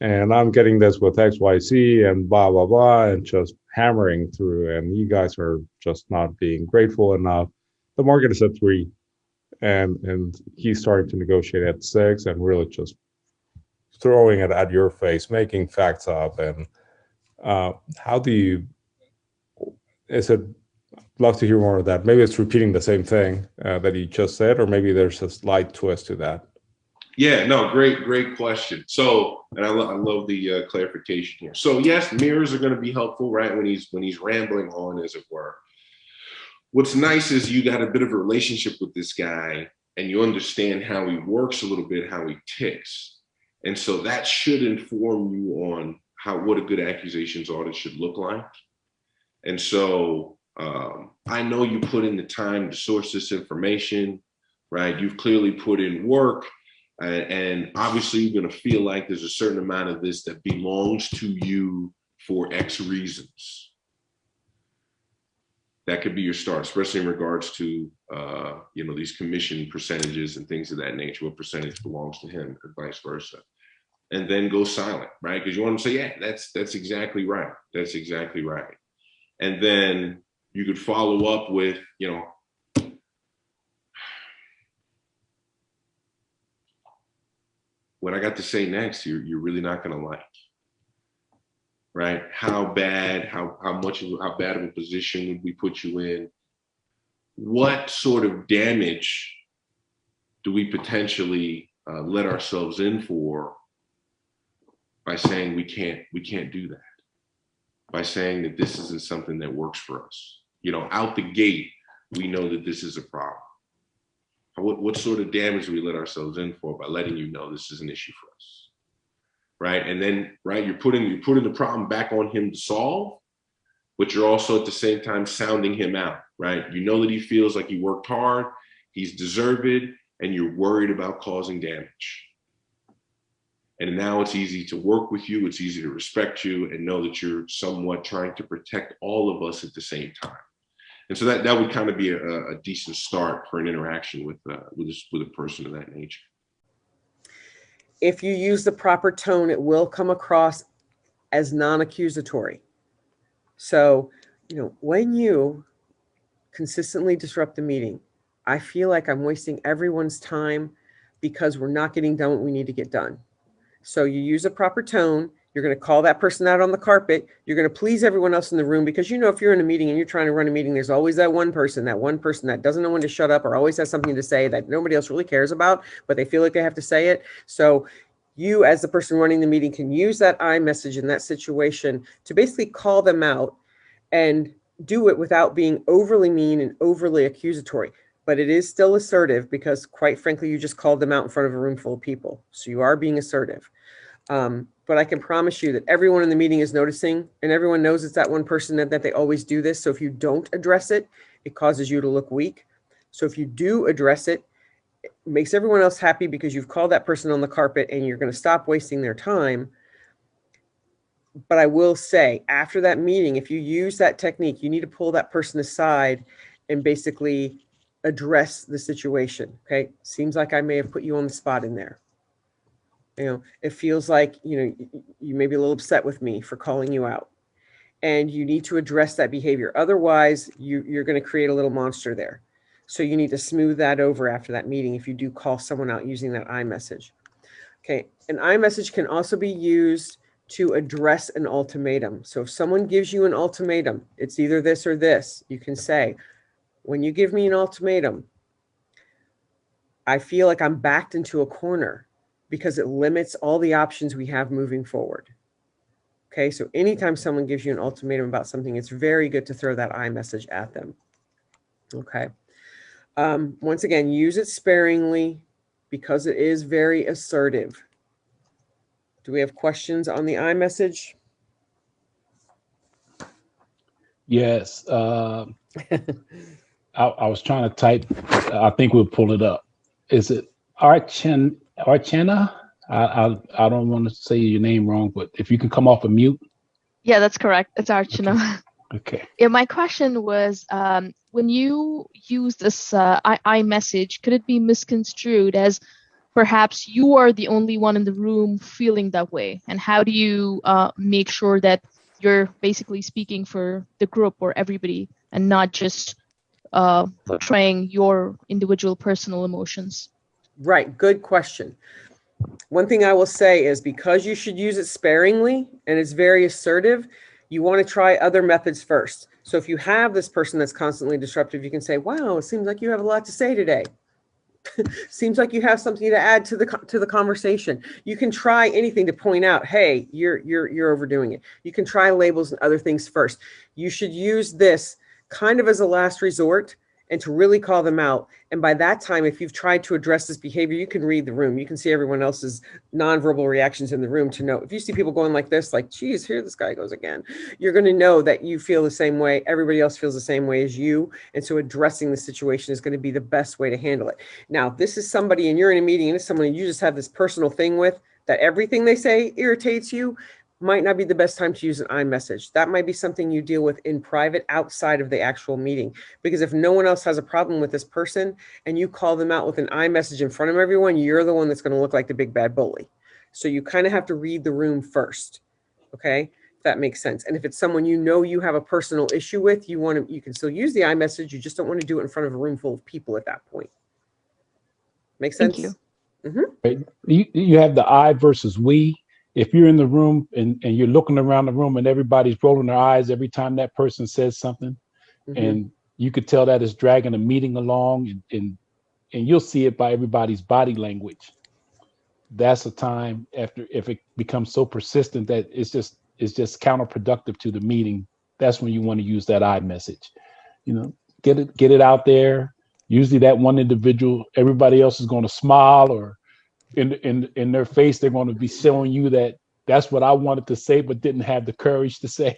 And I'm getting this with XYZ and blah, blah, blah, and just hammering through. And you guys are just not being grateful enough. The market is at 3. And he's starting to negotiate at 6 and really just throwing it at your face, making facts up. And how do you, is it, love to hear more of that. Maybe it's repeating the same thing that you just said, or maybe there's a slight twist to that. Yeah, no, great question. So, and I love the clarification here. So yes, mirrors are going to be helpful, right? When he's rambling on, as it were. What's nice is you got a bit of a relationship with this guy, and you understand how he works a little bit, how he ticks. And so that should inform you on what a good accusations audit should look like. And so I know you put in the time to source this information, right? You've clearly put in work, and obviously you're going to feel like there's a certain amount of this that belongs to you for X reasons. That could be your start, especially in regards to, these commission percentages and things of that nature. What percentage belongs to him, and vice versa. And then go silent, right? Because you want to say, yeah, that's exactly right. That's exactly right. And then you could follow up with, what I got to say next, you're really not going to like, right? How bad of a position would we put you in? What sort of damage do we potentially let ourselves in for by saying we can't do that? By saying that this isn't something that works for us. Out the gate, we know that this is a problem. What sort of damage do we let ourselves in for by letting you know this is an issue for us, right? And then, right, you're putting the problem back on him to solve, but you're also at the same time sounding him out, right? You know that he feels like he worked hard, he's deserved, and you're worried about causing damage. And now it's easy to work with you, it's easy to respect you and know that you're somewhat trying to protect all of us at the same time. And so that would kind of be a decent start for an interaction with a person of that nature. If you use the proper tone, it will come across as non-accusatory. So, when you consistently disrupt the meeting, I feel like I'm wasting everyone's time because we're not getting done what we need to get done. So you use a proper tone. You're going to call that person out on the carpet. You're going to please everyone else in the room because, if you're in a meeting and you're trying to run a meeting, there's always that one person that doesn't know when to shut up or always has something to say that nobody else really cares about, but they feel like they have to say it. So you, as the person running the meeting, can use that I message in that situation to basically call them out and do it without being overly mean and overly accusatory. But it is still assertive because, quite frankly, you just called them out in front of a room full of people. So you are being assertive. But I can promise you that everyone in the meeting is noticing, and everyone knows it's that one person that they always do this. So if you don't address it, it causes you to look weak. So if you do address it, it makes everyone else happy because you've called that person on the carpet and you're going to stop wasting their time. But I will say, after that meeting, if you use that technique, you need to pull that person aside and basically address the situation. Okay. Seems like I may have put you on the spot in there. It feels like, you may be a little upset with me for calling you out, and you need to address that behavior. Otherwise, you're going to create a little monster there. So you need to smooth that over after that meeting if you do call someone out using that I message. Okay. An I message can also be used to address an ultimatum. So if someone gives you an ultimatum, it's either this or this, you can say, when you give me an ultimatum, I feel like I'm backed into a corner because it limits all the options we have moving forward. Okay, so anytime someone gives you an ultimatum about something, it's very good to throw that I message at them. Okay. Once again, use it sparingly because it is very assertive. Do we have questions on the I message? Yes. I was trying to type. I think we'll pull it up. Is it Archana? I don't want to say your name wrong, but if you can come off of mute. Yeah, that's correct. It's Archana. Okay. Yeah, my question was, when you use this I message, could it be misconstrued as perhaps you are the only one in the room feeling that way? And how do you make sure that you're basically speaking for the group or everybody and not just portraying your individual personal emotions? Right. Good question. One thing I will say is because you should use it sparingly and it's very assertive, you want to try other methods first. So if you have this person that's constantly disruptive, you can say, wow, it seems like you have a lot to say today. Seems like you have something to add to the conversation. You can try anything to point out, hey, you're overdoing it. You can try labels and other things first. You should use this kind of as a last resort and to really call them out. And by that time, if you've tried to address this behavior, you can read the room. You can see everyone else's nonverbal reactions in the room to know. If you see people going like this, like, geez, here this guy goes again, you're going to know that you feel the same way. Everybody else feels the same way as you. And so addressing the situation is going to be the best way to handle it. Now, if this is somebody and you're in a meeting and it's someone you just have this personal thing with, that everything they say irritates you, might not be the best time to use an iMessage. That might be something you deal with in private outside of the actual meeting. Because if no one else has a problem with this person and you call them out with an iMessage in front of everyone, you're the one that's going to look like the big bad bully. So you kind of have to read the room first. Okay, if that makes sense. And if it's someone you know you have a personal issue with, you can still use the iMessage. You just don't want to do it in front of a room full of people at that point. Make sense? Thank you. Right? You have the I versus we. If you're in the room and you're looking around the room and everybody's rolling their eyes every time that person says something, and you could tell that it's dragging a meeting along, and you'll see it by everybody's body language. That's a time if it becomes so persistent that it's just counterproductive to the meeting. That's when you want to use that I message. Get it out there. Usually that one individual, everybody else is going to smile, or in their face, they're going to be showing you that that's what I wanted to say, but didn't have the courage to say.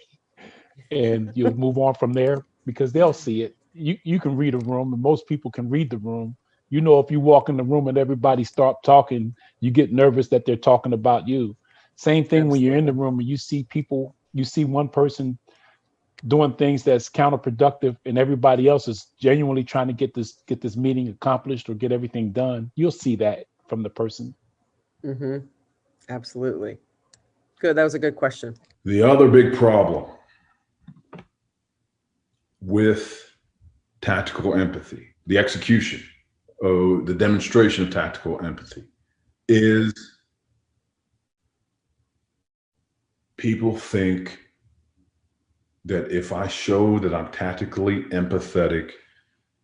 And you'll move on from there because they'll see it. You can read a room, and most people can read the room. If you walk in the room and everybody start talking, you get nervous that they're talking about you. Same thing when you're in the room and you see one person doing things that's counterproductive and everybody else is genuinely trying to get this meeting accomplished or get everything done. You'll see that from the person. Absolutely. Good. That was a good question. The other big problem with tactical empathy, the execution, the demonstration of tactical empathy, is people think that if I show that I'm tactically empathetic,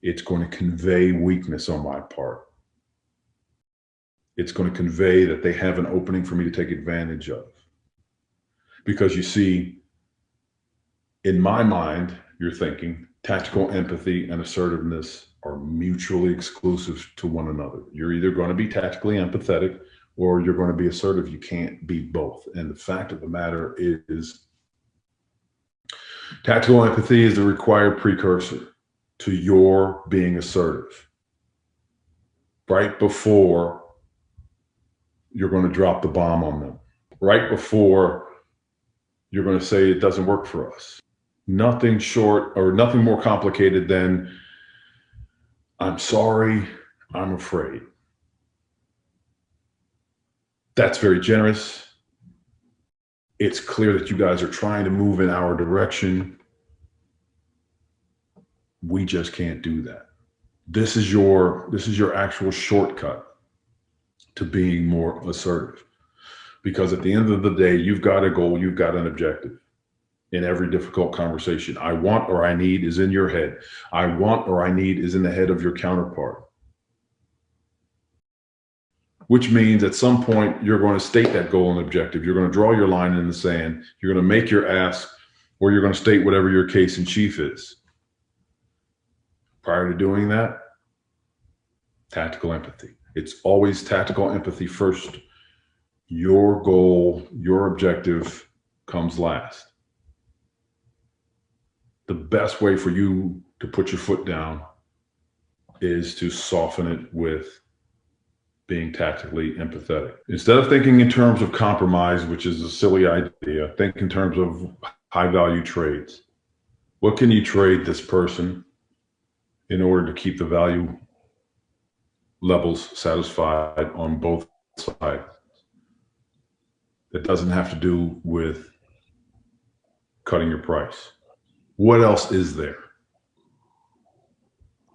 it's going to convey weakness on my part. It's going to convey that they have an opening for me to take advantage of. Because you see, in my mind, you're thinking tactical empathy and assertiveness are mutually exclusive to one another. You're either going to be tactically empathetic or you're going to be assertive. You can't be both. And the fact of the matter is, tactical empathy is the required precursor to your being assertive. Right before you're going to drop the bomb on them. Right before you're going to say it doesn't work for us. Nothing short or nothing more complicated than, I'm sorry, I'm afraid. That's very generous. It's clear that you guys are trying to move in our direction. We just can't do that. This is your actual shortcut to being more assertive. Because at the end of the day, you've got a goal, you've got an objective in every difficult conversation. I want or I need is in your head. I want or I need is in the head of your counterpart. Which means at some point, you're going to state that goal and objective. You're going to draw your line in the sand. You're going to make your ask, or you're going to state whatever your case in chief is. Prior to doing that, tactical empathy. It's always tactical empathy first. Your goal, your objective comes last. The best way for you to put your foot down is to soften it with being tactically empathetic. Instead of thinking in terms of compromise, which is a silly idea, think in terms of high value trades. What can you trade this person in order to keep the value levels satisfied on both sides? That doesn't have to do with cutting your price. What else is there?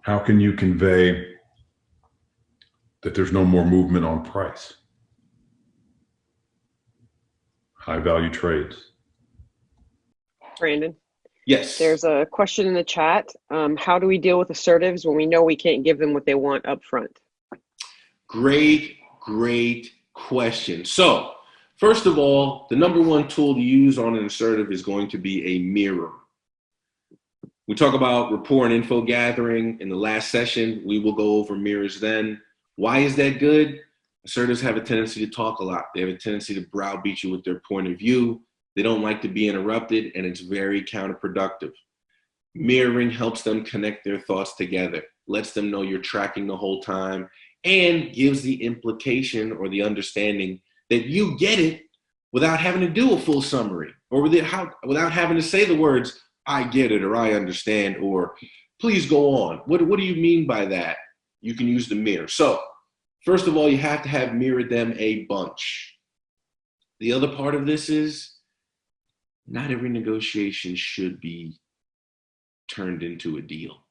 How can you convey that there's no more movement on price? High value trades. Brandon? Yes. There's a question in the chat. How do we deal with assertives when we know we can't give them what they want up front? Great question. So, first of all, the number one tool to use on an assertive is going to be a mirror. We talk about rapport and info gathering in the last session. We will go over mirrors then. Why is that good? Assertives have a tendency to talk a lot. They have a tendency to browbeat you with their point of view. They don't like to be interrupted, and it's very counterproductive. Mirroring helps them connect their thoughts together, lets them know you're tracking the whole time, and gives the implication or the understanding that you get it without having to do a full summary or without having to say the words, I get it, or I understand, or please go on. What do you mean by that? You can use the mirror. So first of all, you have to have mirrored them a bunch. The other part of this is not every negotiation should be turned into a deal.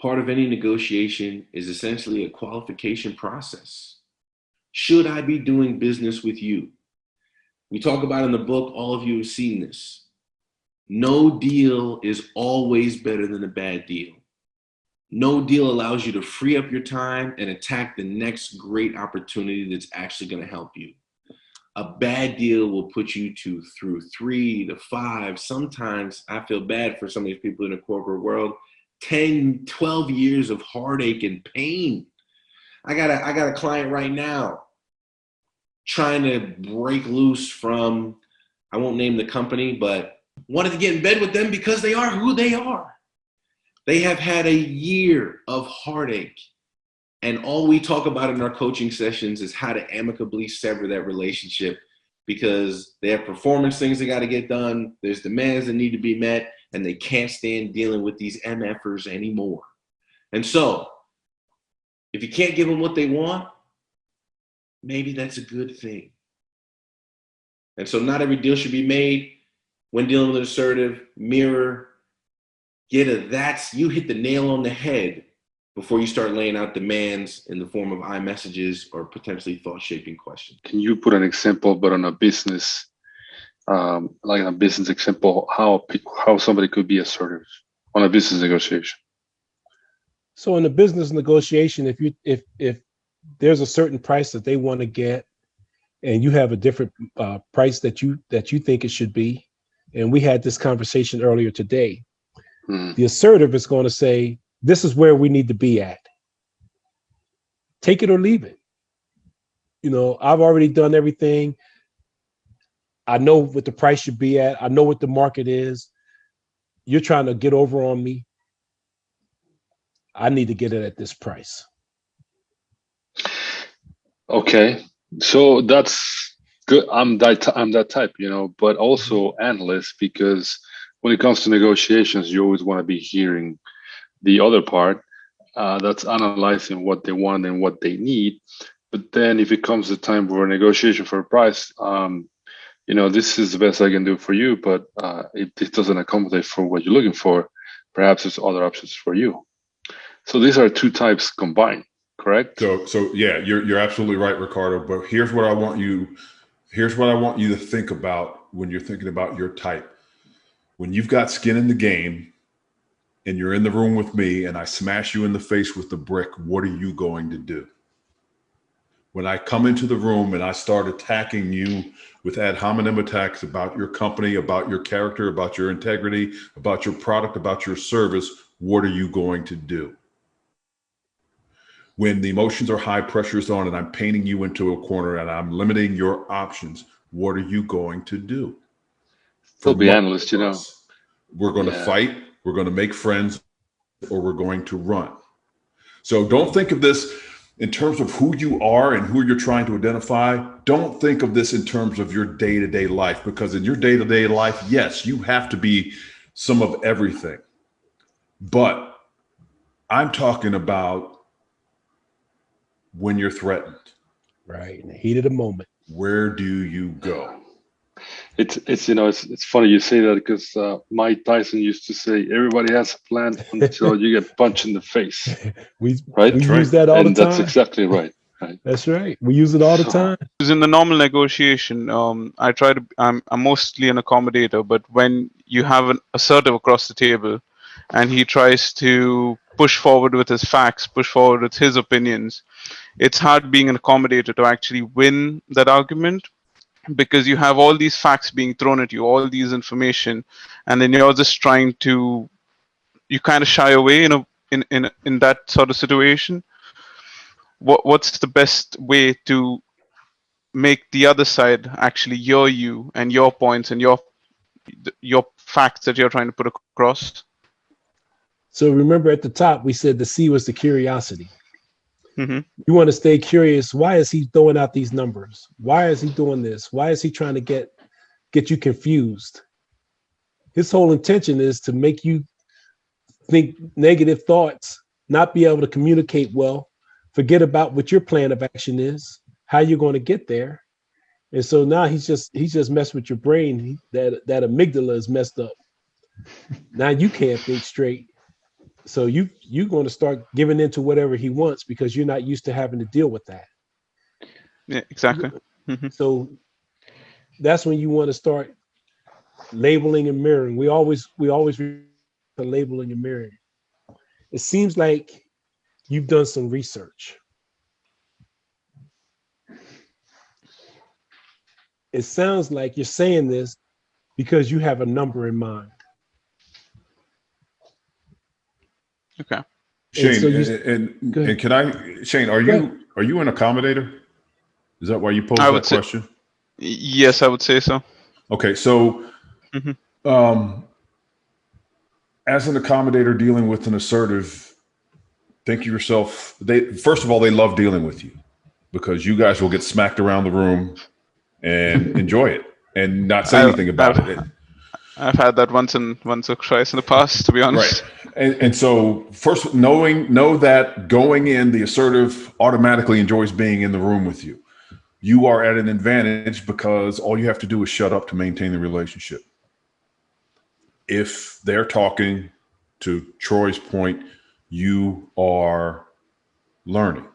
Part of any negotiation is essentially a qualification process. Should I be doing business with you? We talk about in the book, all of you have seen this. No deal is always better than a bad deal. No deal allows you to free up your time and attack the next great opportunity that's actually going to help you. A bad deal will put you through 3 to 5, sometimes I feel bad for some of these people in the corporate world, 10, 12 years of heartache and pain. I got a client right now trying to break loose from, I won't name the company, but wanted to get in bed with them because they are who they are. They have had a year of heartache. And all we talk about in our coaching sessions is how to amicably sever that relationship, because they have performance things that got to get done. There's demands that need to be met, and they can't stand dealing with these MFers anymore. And so if you can't give them what they want, maybe that's a good thing. And so not every deal should be made. When dealing with an assertive, mirror, you hit the nail on the head before you start laying out demands in the form of iMessages or potentially thought-shaping questions. Can you put an example, but on a business, like a business example, how somebody could be assertive on a business negotiation? So in a business negotiation, if there's a certain price that they want to get, and you have a different price that you think it should be, and we had this conversation earlier today, the assertive is going to say, this is where we need to be at. Take it or leave it. You know, I've already done everything. I know what the price should be at. I know what the market is. You're trying to get over on me. I need to get it at this price. Okay, so that's good. I'm that type, you know, but also analyst, because when it comes to negotiations, you always want to be hearing the other part, that's analyzing what they want and what they need. But then if it comes to time for a negotiation for a price, you know, this is the best I can do for you, but it doesn't accommodate for what you're looking for. Perhaps there's other options for you. So these are two types combined, correct? So yeah, you're absolutely right, Ricardo. But here's what I want you to think about when you're thinking about your type. When you've got skin in the game and you're in the room with me and I smash you in the face with the brick, what are you going to do? When I come into the room and I start attacking you with ad hominem attacks about your company, about your character, about your integrity, about your product, about your service, what are you going to do? When the emotions are high, pressure's on, and I'm painting you into a corner and I'm limiting your options, what are you going to do? Still be analyst, you know. We're going to fight, we're going to make friends, or we're going to run. So don't think of this in terms of who you are and who you're trying to identify. Don't think of this in terms of your day-to-day life, because in your day-to-day life, yes, you have to be some of everything. But I'm talking about when you're threatened. Right, in the heat of the moment. Where do you go? It's you know, it's funny you say that, because Mike Tyson used to say everybody has a plan until you get punched in the face. we right? use that all the time. That's exactly right. That's right. We use it all the time. In the normal negotiation, I'm mostly an accommodator, but when you have an assertive across the table and he tries to push forward with his facts, push forward with his opinions, it's hard being an accommodator to actually win that argument, because you have all these facts being thrown at you, all these information, and then you're just trying to you kind of shy away in that sort of situation. What's the best way to make the other side actually hear you and your points and your facts that you're trying to put across? So remember at the top, we said the C was the curiosity. Mm-hmm. You want to stay curious. Why is he throwing out these numbers? Why is he doing this? Why is he trying to get you confused? His whole intention is to make you think negative thoughts, not be able to communicate well, forget about what your plan of action is, how you're going to get there. And so now he's just messed with your brain. That amygdala is messed up. Now you can't think straight. So you're going to start giving in to whatever he wants because you're not used to having to deal with that. Yeah, exactly. Mm-hmm. So that's when you want to start labeling and mirroring. We always labeling and mirroring. It seems like you've done some research. It sounds like you're saying this because you have a number in mind. Okay. Shane, and can I, Shane, are you an accommodator? Is that why you posed that question? Yes, I would say so. Okay, so as an accommodator dealing with an assertive, think to yourself, first of all, they love dealing with you because you guys will get smacked around the room and enjoy it and not say anything about it. I've had that once or twice in the past, to be honest. Right. And so first know that going in, the assertive automatically enjoys being in the room with you. You are at an advantage because all you have to do is shut up to maintain the relationship. If they're talking, to Troy's point, you are learning.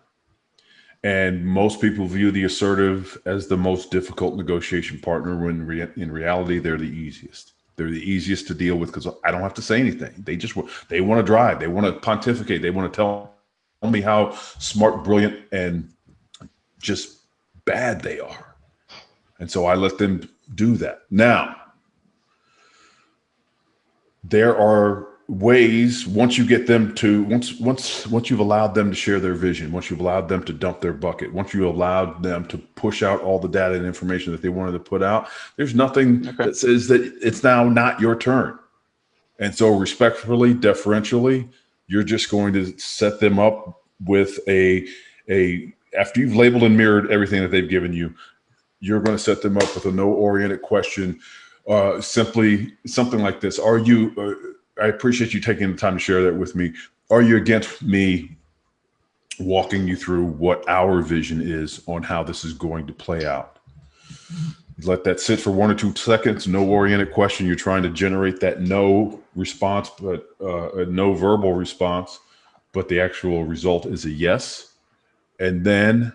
And most people view the assertive as the most difficult negotiation partner when in reality, they're the easiest. They're the easiest to deal with because I don't have to say anything. They want to drive. They want to pontificate. They want to tell me how smart, brilliant, and just bad they are. And so I let them do that. Now, there are ways once you get them to once you've allowed them to share their vision, once you've allowed them to dump their bucket, once you allowed them to push out all the data and information that they wanted to put out, there's nothing that says that it's now not your turn. And so respectfully, deferentially, you're just going to set them up with a after you've labeled and mirrored everything that they've given you, you're going to set them up with a no-oriented question, simply something like this. Are you I appreciate you taking the time to share that with me. Are you against me walking you through what our vision is on how this is going to play out? Let that sit for 1 or 2 seconds. No oriented question. You're trying to generate that no response, but a no verbal response, but the actual result is a yes. And then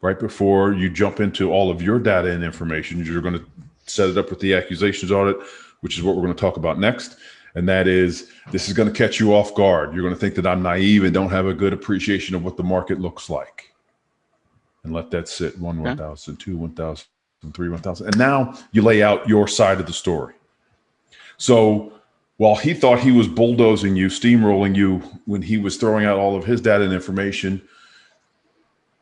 right before you jump into all of your data and information, you're going to set it up with the accusations audit, which is what we're going to talk about next. And that is, this is going to catch you off guard. You're going to think that I'm naive and don't have a good appreciation of what the market looks like. And let that sit. 1,000, 2, 1,000, 3, 1,000. And now you lay out your side of the story. So while he thought he was bulldozing you, steamrolling you when he was throwing out all of his data and information,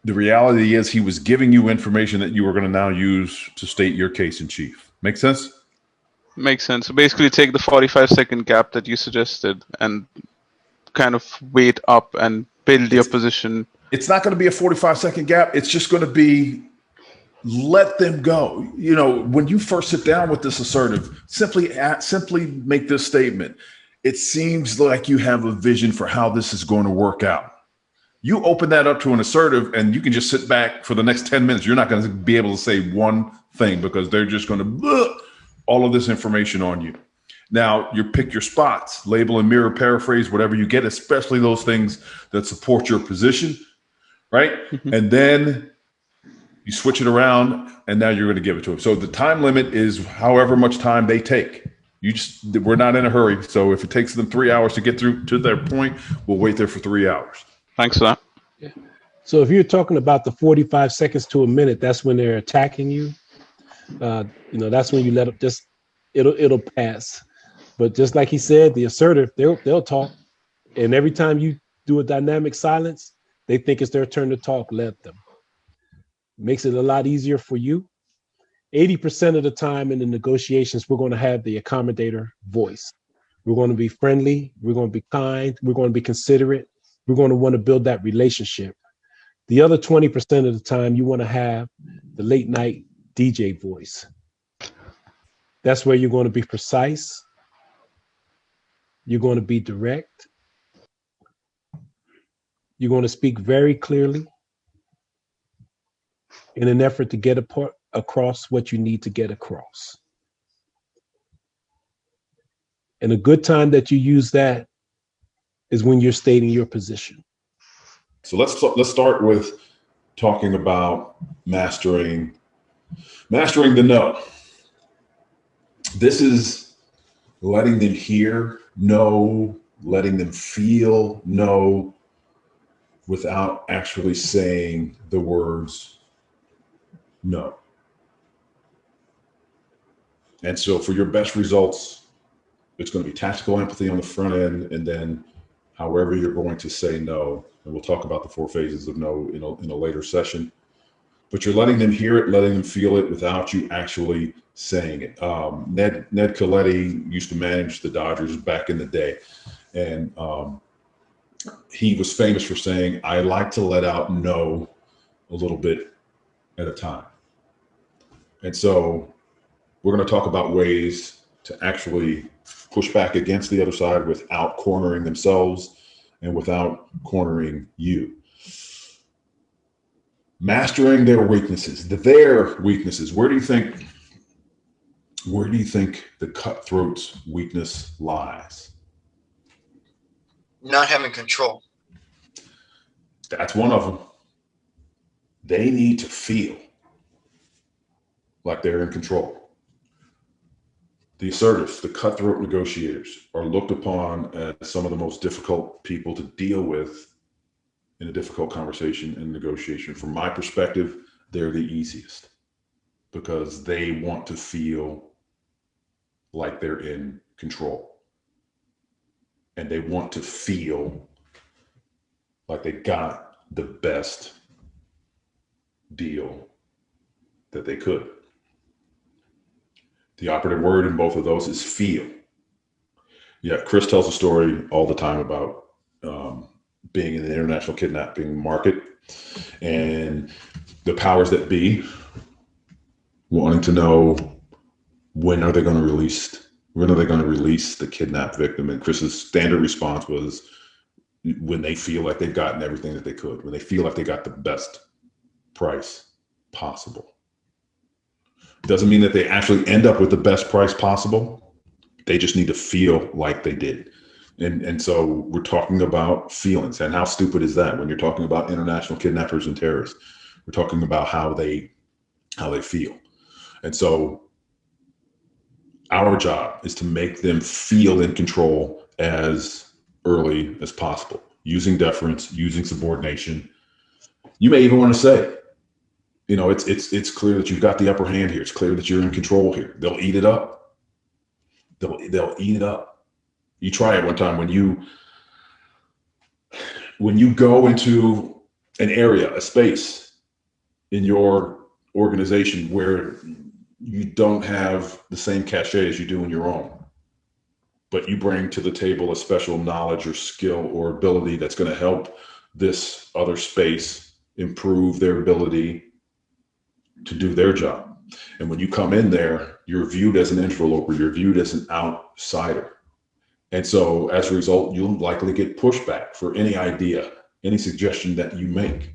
the reality is he was giving you information that you were going to now use to state your case in chief. Make sense? Makes sense. So basically take the 45-second gap that you suggested and kind of wait up and build your position. It's not going to be a 45-second gap. It's just going to be let them go. You know, when you first sit down with this assertive, simply make this statement. It seems like you have a vision for how this is going to work out. You open that up to an assertive and you can just sit back for the next 10 minutes. You're not going to be able to say one thing because they're just going to all of this information on you. Now you pick your spots, label and mirror, paraphrase, whatever you get, especially those things that support your position, right? Mm-hmm. And then you switch it around and now you're going to give it to them. So the time limit is however much time they take. We're not in a hurry. So if it takes them 3 hours to get through to their point, we'll wait there for 3 hours. Thanks for that. Yeah. So if you're talking about the 45 seconds to a minute, that's when they're attacking you. That's when you let up. It'll pass. But just like he said, the assertive, they'll talk. And every time you do a dynamic silence, they think it's their turn to talk. Let them. Makes it a lot easier for you. 80% of the time in the negotiations, we're going to have the accommodator voice. We're going to be friendly. We're going to be kind. We're going to be considerate. We're going to want to build that relationship. The other 20% of the time, you want to have the late night DJ voice. That's where you're going to be precise. You're going to be direct. You're going to speak very clearly in an effort to get across what you need to get across. And a good time that you use that is when you're stating your position. So let's start with talking about mastering the no. This is letting them hear no, letting them feel no, without actually saying the words no. And so for your best results, it's going to be tactical empathy on the front end, and then however you're going to say no. And we'll talk about the 4 phases of no in a later session. But you're letting them hear it, letting them feel it without you actually saying it. Ned Coletti used to manage the Dodgers back in the day. And he was famous for saying, I like to let out no a little bit at a time. And so we're going to talk about ways to actually push back against the other side without cornering themselves and without cornering you. Mastering their weaknesses, their weaknesses. Where do you think the cutthroat's weakness lies? Not having control. That's one of them. They need to feel like they're in control. The assertives, the cutthroat negotiators, are looked upon as some of the most difficult people to deal with in a difficult conversation and negotiation. From my perspective, they're the easiest because they want to feel like they're in control. And they want to feel like they got the best deal that they could. The operative word in both of those is feel. Yeah, Chris tells a story all the time about being in the international kidnapping market and the powers that be wanting to know when are they going to release the kidnapped victim. And Chris's standard response was when they feel like they've gotten everything that they could, when they feel like they got the best price possible. Doesn't mean that they actually end up with the best price possible. They just need to feel like they did. And so we're talking about feelings. And how stupid is that when you're talking about international kidnappers and terrorists? We're talking about how they feel. And so our job is to make them feel in control as early as possible, using deference, using subordination. You may even want to say, you know, it's clear that you've got the upper hand here. It's clear that you're in control here. They'll eat it up. They'll eat it up. You try it one time when you go into an area, a space in your organization where you don't have the same cachet as you do in your own, but you bring to the table a special knowledge or skill or ability that's going to help this other space improve their ability to do their job. And when you come in there, you're viewed as an interloper, you're viewed as an outsider. And so as a result, you'll likely get pushback for any idea, any suggestion that you make,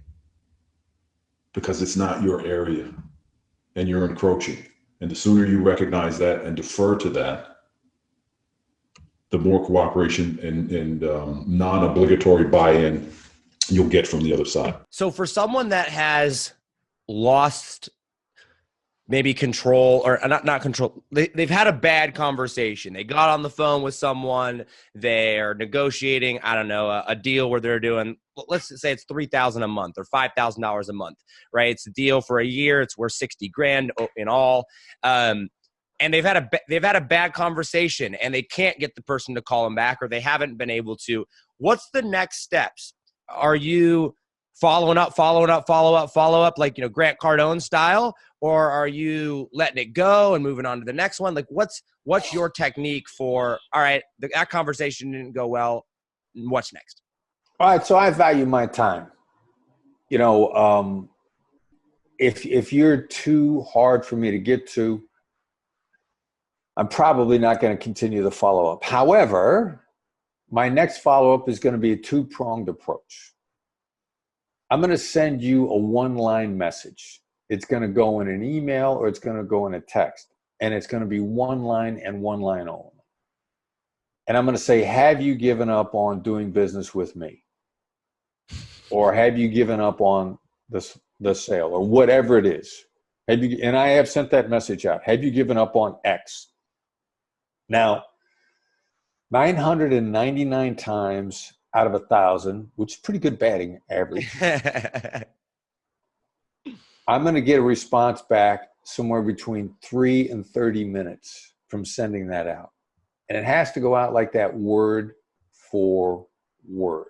because it's not your area and you're encroaching. And the sooner you recognize that and defer to that, the more cooperation and non-obligatory buy-in you'll get from the other side. So for someone that has lost maybe control, or not control, they've had a bad conversation. They got on the phone with someone, they're negotiating, I don't know, a deal where they're doing, let's say it's $3,000 a month or $5,000 a month, right? It's a deal for a year. It's worth 60 grand in all. and they've had a bad conversation and they can't get the person to call them back, or they haven't been able to. What's the next steps? Are you following up, like, Grant Cardone style, or are you letting it go and moving on to the next one? Like, what's your technique for, all right, that conversation didn't go well, what's next? All right, so I value my time. If you're too hard for me to get to, I'm probably not going to continue the follow-up. However, my next follow-up is going to be a two-pronged approach. I'm going to send you a one-line message. It's going to go in an email or it's going to go in a text. And it's going to be one line and one line only. And I'm going to say, have you given up on doing business with me? Or have you given up on the sale, or whatever it is? And I have sent that message out. Have you given up on X? Now, 999 times out of 1,000, which is pretty good batting average, I'm going to get a response back somewhere between 3 and 30 minutes from sending that out. And it has to go out like that, word for word.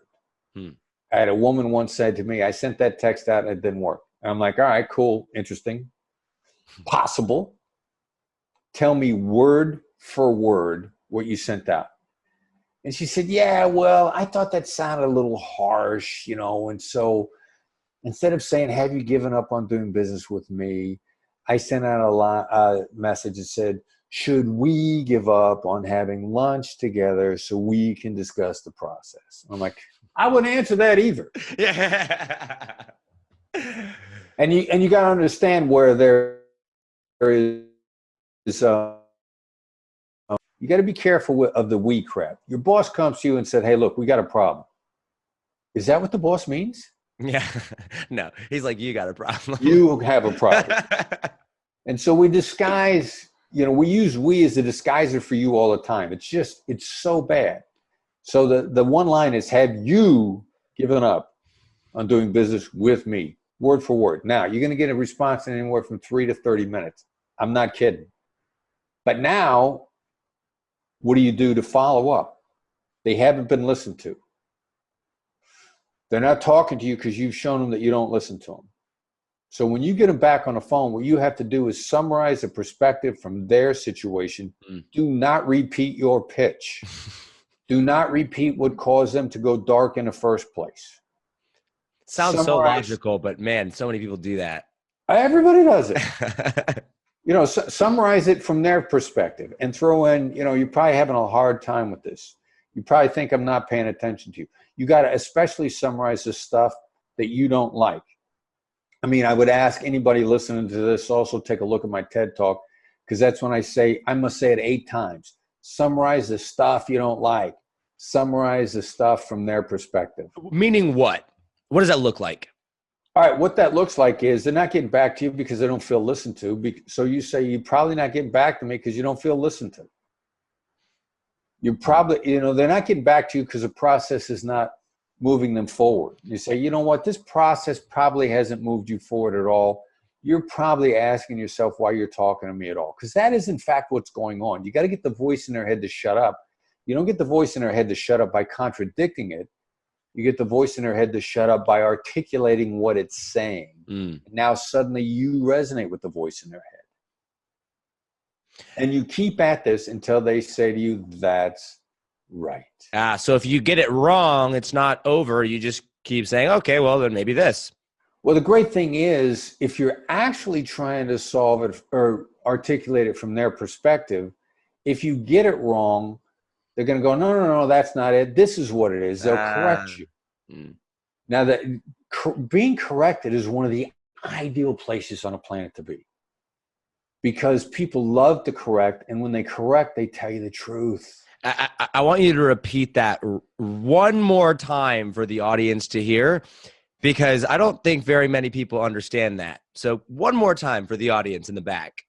I had a woman once said to me, I sent that text out and it didn't work. And I'm like, all right, cool, interesting, possible. Tell me word for word what you sent out. And she said, yeah, well, I thought that sounded a little harsh, and so instead of saying, have you given up on doing business with me, I sent out a message that said, should we give up on having lunch together so we can discuss the process? I'm like, I wouldn't answer that either. Yeah. And you got to understand where there is, you got to be careful of the we crap. Your boss comes to you and said, hey, look, we got a problem. Is that what the boss means? Yeah. No, he's like, you got a problem. You have a problem. And so we disguise, we use we as a disguiser for you all the time. It's so bad. So the one line is, have you given up on doing business with me? Word for word. Now, you're going to get a response in anywhere from 3 to 30 minutes. I'm not kidding. But now, what do you do to follow up? They haven't been listened to. They're not talking to you because you've shown them that you don't listen to them. So when you get them back on the phone, what you have to do is summarize the perspective from their situation. Do not repeat your pitch. Do not repeat what caused them to go dark in the first place. Sounds so logical, but man, so many people do that. Everybody does it. Summarize it from their perspective and throw in, you're probably having a hard time with this. You probably think I'm not paying attention to you. You got to especially summarize the stuff that you don't like. I mean, I would ask anybody listening to this also take a look at my TED Talk, because that's when I must say it 8 times. Summarize the stuff you don't like. Summarize the stuff from their perspective. Meaning what? What does that look like? All right, what that looks like is they're not getting back to you because they don't feel listened to. So you say, you're probably not getting back to me because you don't feel listened to. You're probably, they're not getting back to you because the process is not moving them forward. You say, you know what, this process probably hasn't moved you forward at all. You're probably asking yourself why you're talking to me at all, because that is in fact what's going on. You got to get the voice in their head to shut up. You don't get the voice in their head to shut up by contradicting it. You get the voice in their head to shut up by articulating what it's saying. Now suddenly you resonate with the voice in their head. And you keep at this until they say to you, that's right. So if you get it wrong, it's not over. You just keep saying, okay, well, then maybe this. Well, the great thing is, if you're actually trying to solve it or articulate it from their perspective, if you get it wrong, they're going to go, no, that's not it. This is what it is. They'll correct you. Now, that being corrected is one of the ideal places on a planet to be, because people love to correct, and when they correct, they tell you the truth. I want you to repeat that one more time for the audience to hear, because I don't think very many people understand that. So one more time for the audience in the back.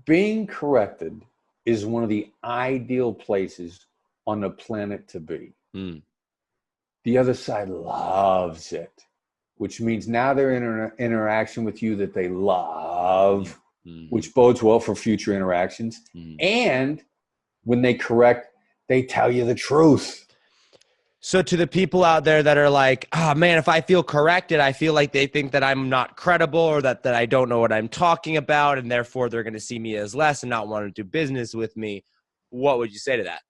Being corrected is one of the ideal places on the planet to be. The other side loves it, which means now they're in an interaction with you that they love. which bodes well for future interactions. And when they correct, they tell you the truth. So to the people out there that are like, oh man, if I feel corrected, I feel like they think that I'm not credible or that I don't know what I'm talking about, and therefore they're going to see me as less and not want to do business with me. What would you say to that?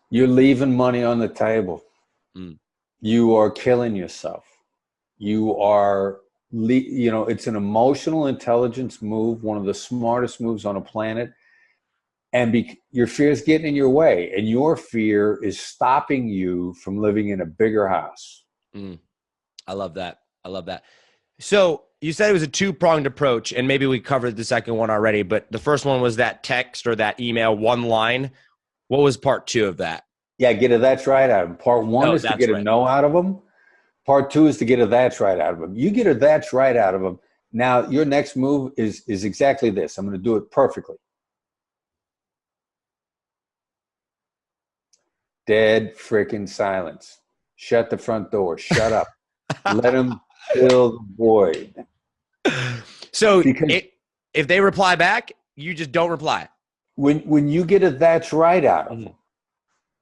You're leaving money on the table. You are killing yourself. You are, it's an emotional intelligence move, one of the smartest moves on the planet. And your fear is getting in your way, and your fear is stopping you from living in a bigger house. I love that. I love that. So you said it was a two-pronged approach, and maybe we covered the second one already, but the first one was that text or that email, one line. What was part two of that? Yeah, get a that's right out of them. Part one is to get a no out of them. Part two is to get a that's right out of them. You get a that's right out of them. Now, your next move is exactly this. I'm going to do it perfectly. Dead freaking silence. Shut the front door. Shut up. Let them fill the void. So if they reply back, you just don't reply. When you get a that's right out of them,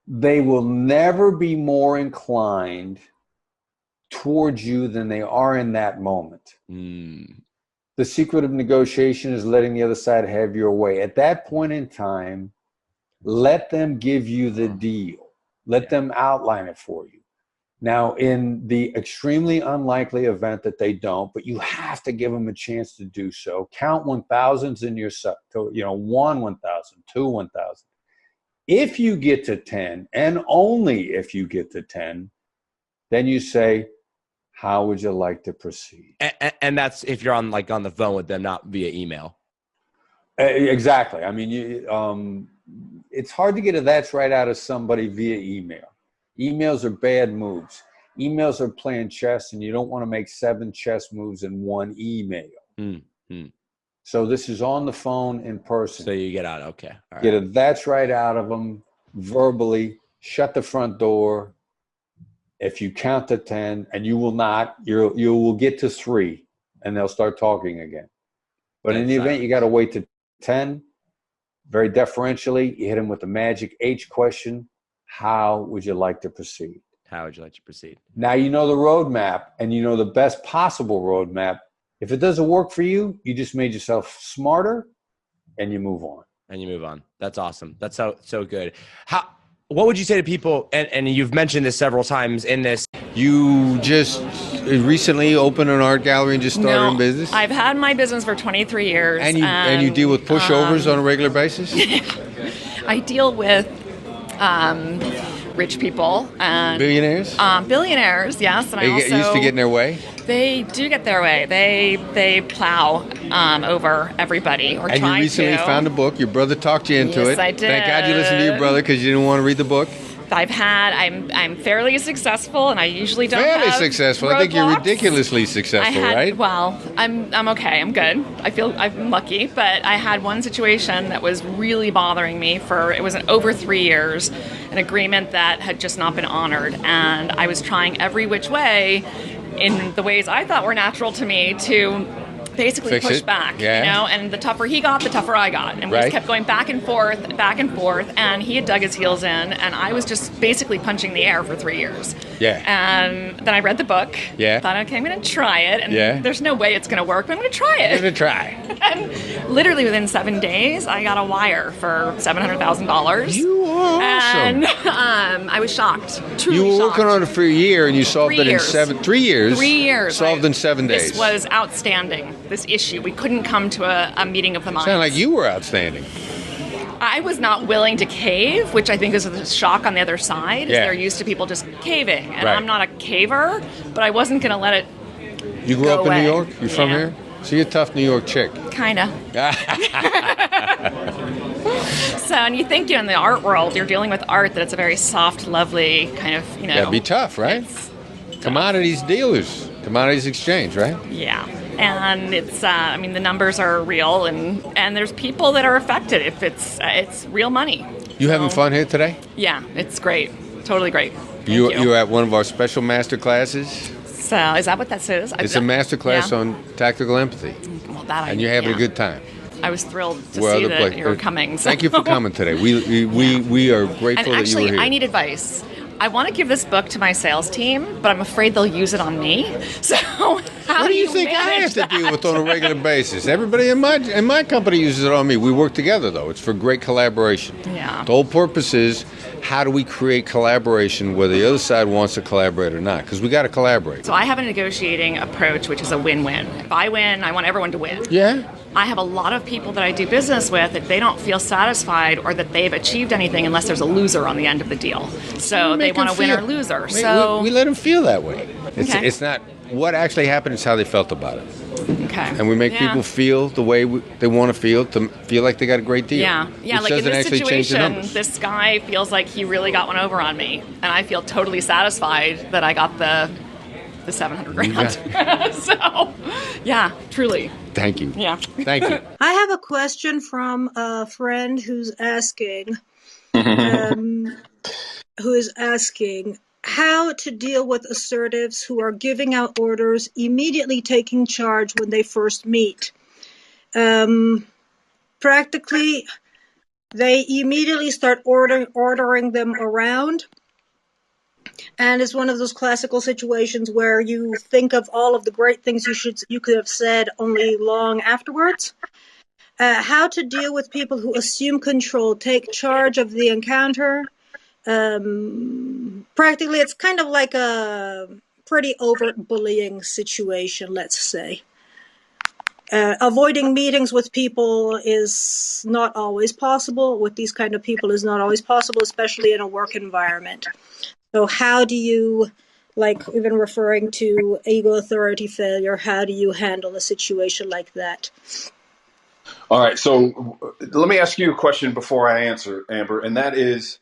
they will never be more inclined towards you than they are in that moment. The secret of negotiation is letting the other side have your way. At that point in time, let them give you the deal. Let them outline it for you. Now, in the extremely unlikely event that they don't, but you have to give them a chance to do so, count 1,000s in your, 1, 1,000, 2, 1,000. If you get to 10, and only if you get to 10, then you say, how would you like to proceed? And that's if you're on the phone with them, not via email. Exactly. I mean, it's hard to get a that's right out of somebody via email. Emails are bad moves. Emails are playing chess, and you don't want to make 7 chess moves in one email. So this is on the phone in person. So you get out. Okay. All right. Get a that's right out of them verbally. Shut the front door. If you count to 10, and you will not, you will get to 3, and they'll start talking again. But in the event you got to wait to 10, very deferentially, you hit them with the magic H question. How would you like to proceed? How would you like to proceed? Now you know the roadmap, and you know the best possible roadmap. If it doesn't work for you, you just made yourself smarter, and you move on. That's awesome. That's so good. What would you say to people, and you've mentioned this several times in this. You just recently opened an art gallery and just started in business? I've had my business for 23 years. And you deal with pushovers on a regular basis? I deal with rich people. And billionaires? Billionaires, yes. And they get used to getting their way? They do get their way. They plow over everybody, or and try to. You recently found a book. Your brother talked you into it. Yes, I did. Thank God you listened to your brother because you didn't want to read the book. I'm fairly successful, and I usually don't fairly have successful. roadblocks. I think you're ridiculously successful, right? Well, I'm okay. I'm good. I feel I'm lucky, but I had one situation that was really bothering me it was over 3 years, an agreement that had just not been honored, and I was trying every which way, in the ways I thought were natural to me, to basically push back, and the tougher he got, the tougher I got. And we just kept going back and forth, and he had dug his heels in, and I was just basically punching the air for 3 years. Yeah. And then I read the book. Yeah. Thought, okay, I'm going to try it, and there's no way it's going to work, but I'm going to try it. I'm going to try. And literally within 7 days, I got a wire for $700,000. You are awesome. And I was shocked. Truly you were shocked. working on it for a year, and you solved it in 3 years. 3 years. Solved in 7 days. This was outstanding. This issue. We couldn't come to a meeting of the minds. Sound like you were outstanding. I was not willing to cave, which I think is a shock on the other side. Yeah. They're used to people just caving. And right. I'm not a caver, but I wasn't going to let it You grew go up away. in New York? You're from here? So you're a tough New York chick. Kind of. So, and you think, in the art world, you're dealing with art, that it's a very soft, lovely kind of, That'd be tough, right? Commodities dealers. Commodities exchange, right? Yeah. And it's, the numbers are real, and there's people that are affected if it's real money. You having fun here today? Yeah, it's great. Totally great. You're at one of our special master classes? So, is that what that says? It's a master class on tactical empathy. Well, That and you're having a good time. I was thrilled to Where see other that places. you were coming. So. Thank you for coming today. We are grateful and actually, that you were here. I need advice. I want to give this book to my sales team, but I'm afraid they'll use it on me. So how What do you think I have to deal with on a regular basis? Everybody in my company uses it on me. We work together, though. It's for great collaboration. Yeah. The whole purpose is, how do we create collaboration whether the other side wants to collaborate or not? Because we got to collaborate. So I have a negotiating approach, which is a win-win. If I win, I want everyone to win. Yeah. I have a lot of people that I do business with that they don't feel satisfied or that they've achieved anything unless there's a loser on the end of the deal. So they want a winner or loser. So we let them feel that way. Okay. It's not what actually happened, it's how they felt about it. Okay. And we make people feel the way they want to feel like they got a great deal. Yeah, which like in doesn't this actually change the situation, numbers. this guy feels like he really got one over on me, and I feel totally satisfied that I got the 700 grand. So, yeah, truly. Thank you. Yeah. Thank you. I have a question from a friend who's asking, how to deal with assertives who are giving out orders, immediately taking charge when they first meet. Practically, they immediately start ordering them around. And it's one of those classical situations where you think of all of the great things you could have said only long afterwards. How to deal with people who assume control, take charge of the encounter. Practically, it's kind of like a pretty overt bullying situation, let's say. Avoiding meetings with people is not always possible. With these kind of people is not always possible, especially in a work environment. So how do you, like even referring to ego authority failure, how do you handle a situation like that? All right, so let me ask you a question before I answer, Amber, and that is,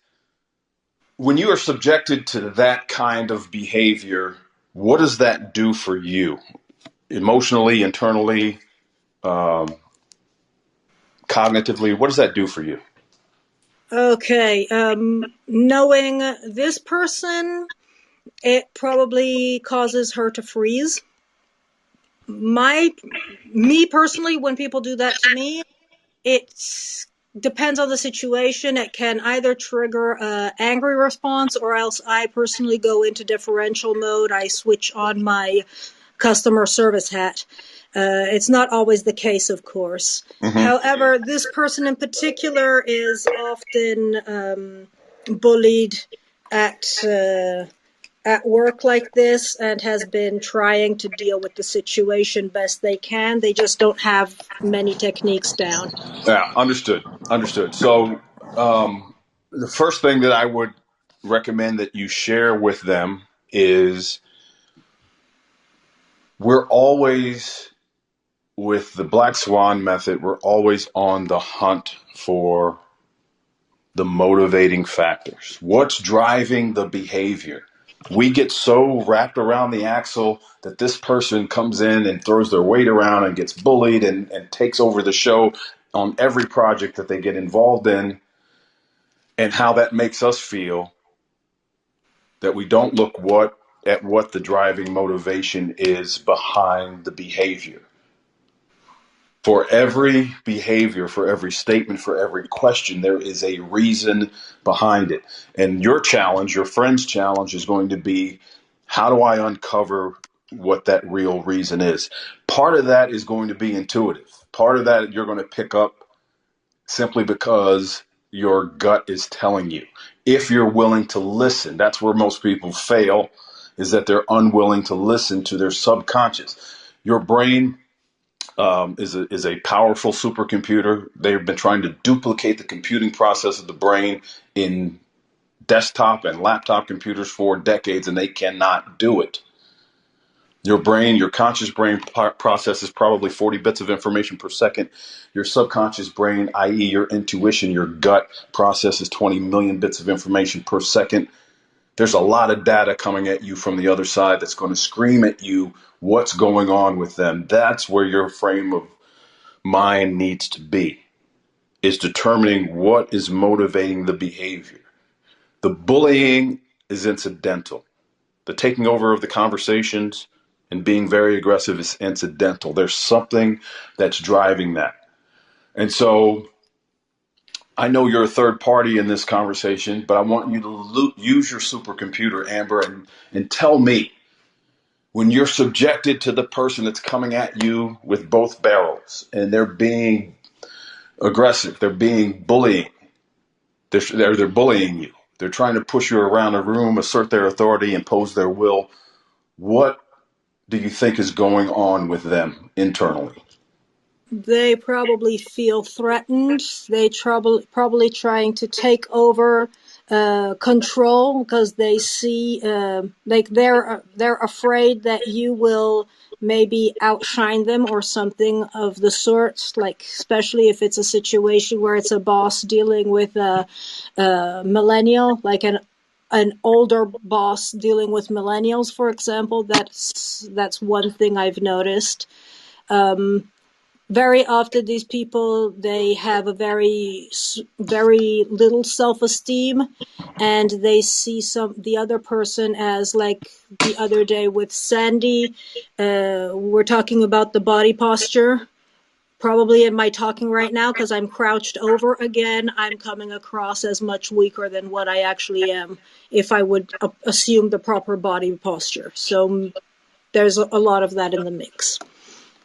when you are subjected to that kind of behavior, what does that do for you? Emotionally, internally, cognitively, what does that do for you? Okay, knowing this person, it probably causes her to freeze. Me personally, when people do that to me, it depends on the situation. It can either trigger an angry response, or else I personally go into differential mode. I switch on my customer service hat. It's not always the case, of course. Mm-hmm. However, this person in particular is often bullied at work like this, and has been trying to deal with the situation best they can. They just don't have many techniques down. Yeah, understood. So the first thing that I would recommend that you share with them is, we're always, with the Black Swan method, we're always on the hunt for the motivating factors. What's driving the behavior? We get so wrapped around the axle that this person comes in and throws their weight around and gets bullied and takes over the show on every project that they get involved in, and how that makes us feel, that we don't look at what the driving motivation is behind the behavior. For every behavior, for every statement, for every question, there is a reason behind it. And your challenge, your friend's challenge, is going to be, how do I uncover what that real reason is? Part of that is going to be intuitive. Part of that you're going to pick up simply because your gut is telling you. If you're willing to listen, that's where most people fail, is that they're unwilling to listen to their subconscious. Your brain is a powerful supercomputer. They've been trying to duplicate the computing process of the brain in desktop and laptop computers for decades, and they cannot do it. Your brain, your conscious brain processes probably 40 bits of information per second. Your subconscious brain, i.e. your intuition, your gut, processes 20 million bits of information per second. There's a lot of data coming at you from the other side that's going to scream at you what's going on with them. That's where your frame of mind needs to be, is determining what is motivating the behavior. The bullying is incidental. The taking over of the conversations, and being very aggressive is incidental. There's something that's driving that. And so I know you're a third party in this conversation, but I want you to use your supercomputer, Amber, and tell me, when you're subjected to the person that's coming at you with both barrels and they're being aggressive, they're being bullying, they're bullying you, they're trying to push you around a room, assert their authority, impose their will, what do you think is going on with them internally? They probably feel threatened. They probably trying to take over control because they see like they're afraid that you will maybe outshine them or something of the sort. Like especially if it's a situation where it's a boss dealing with a millennial, like an older boss dealing with millennials, for example. That's one thing I've noticed. Very often these people, they have a very little self-esteem, and they see the other person as, like the other day with Sandy, we're talking about the body posture. Probably am I talking right now because I'm crouched over again, I'm coming across as much weaker than what I actually am if I would assume the proper body posture. So there's a lot of that in the mix.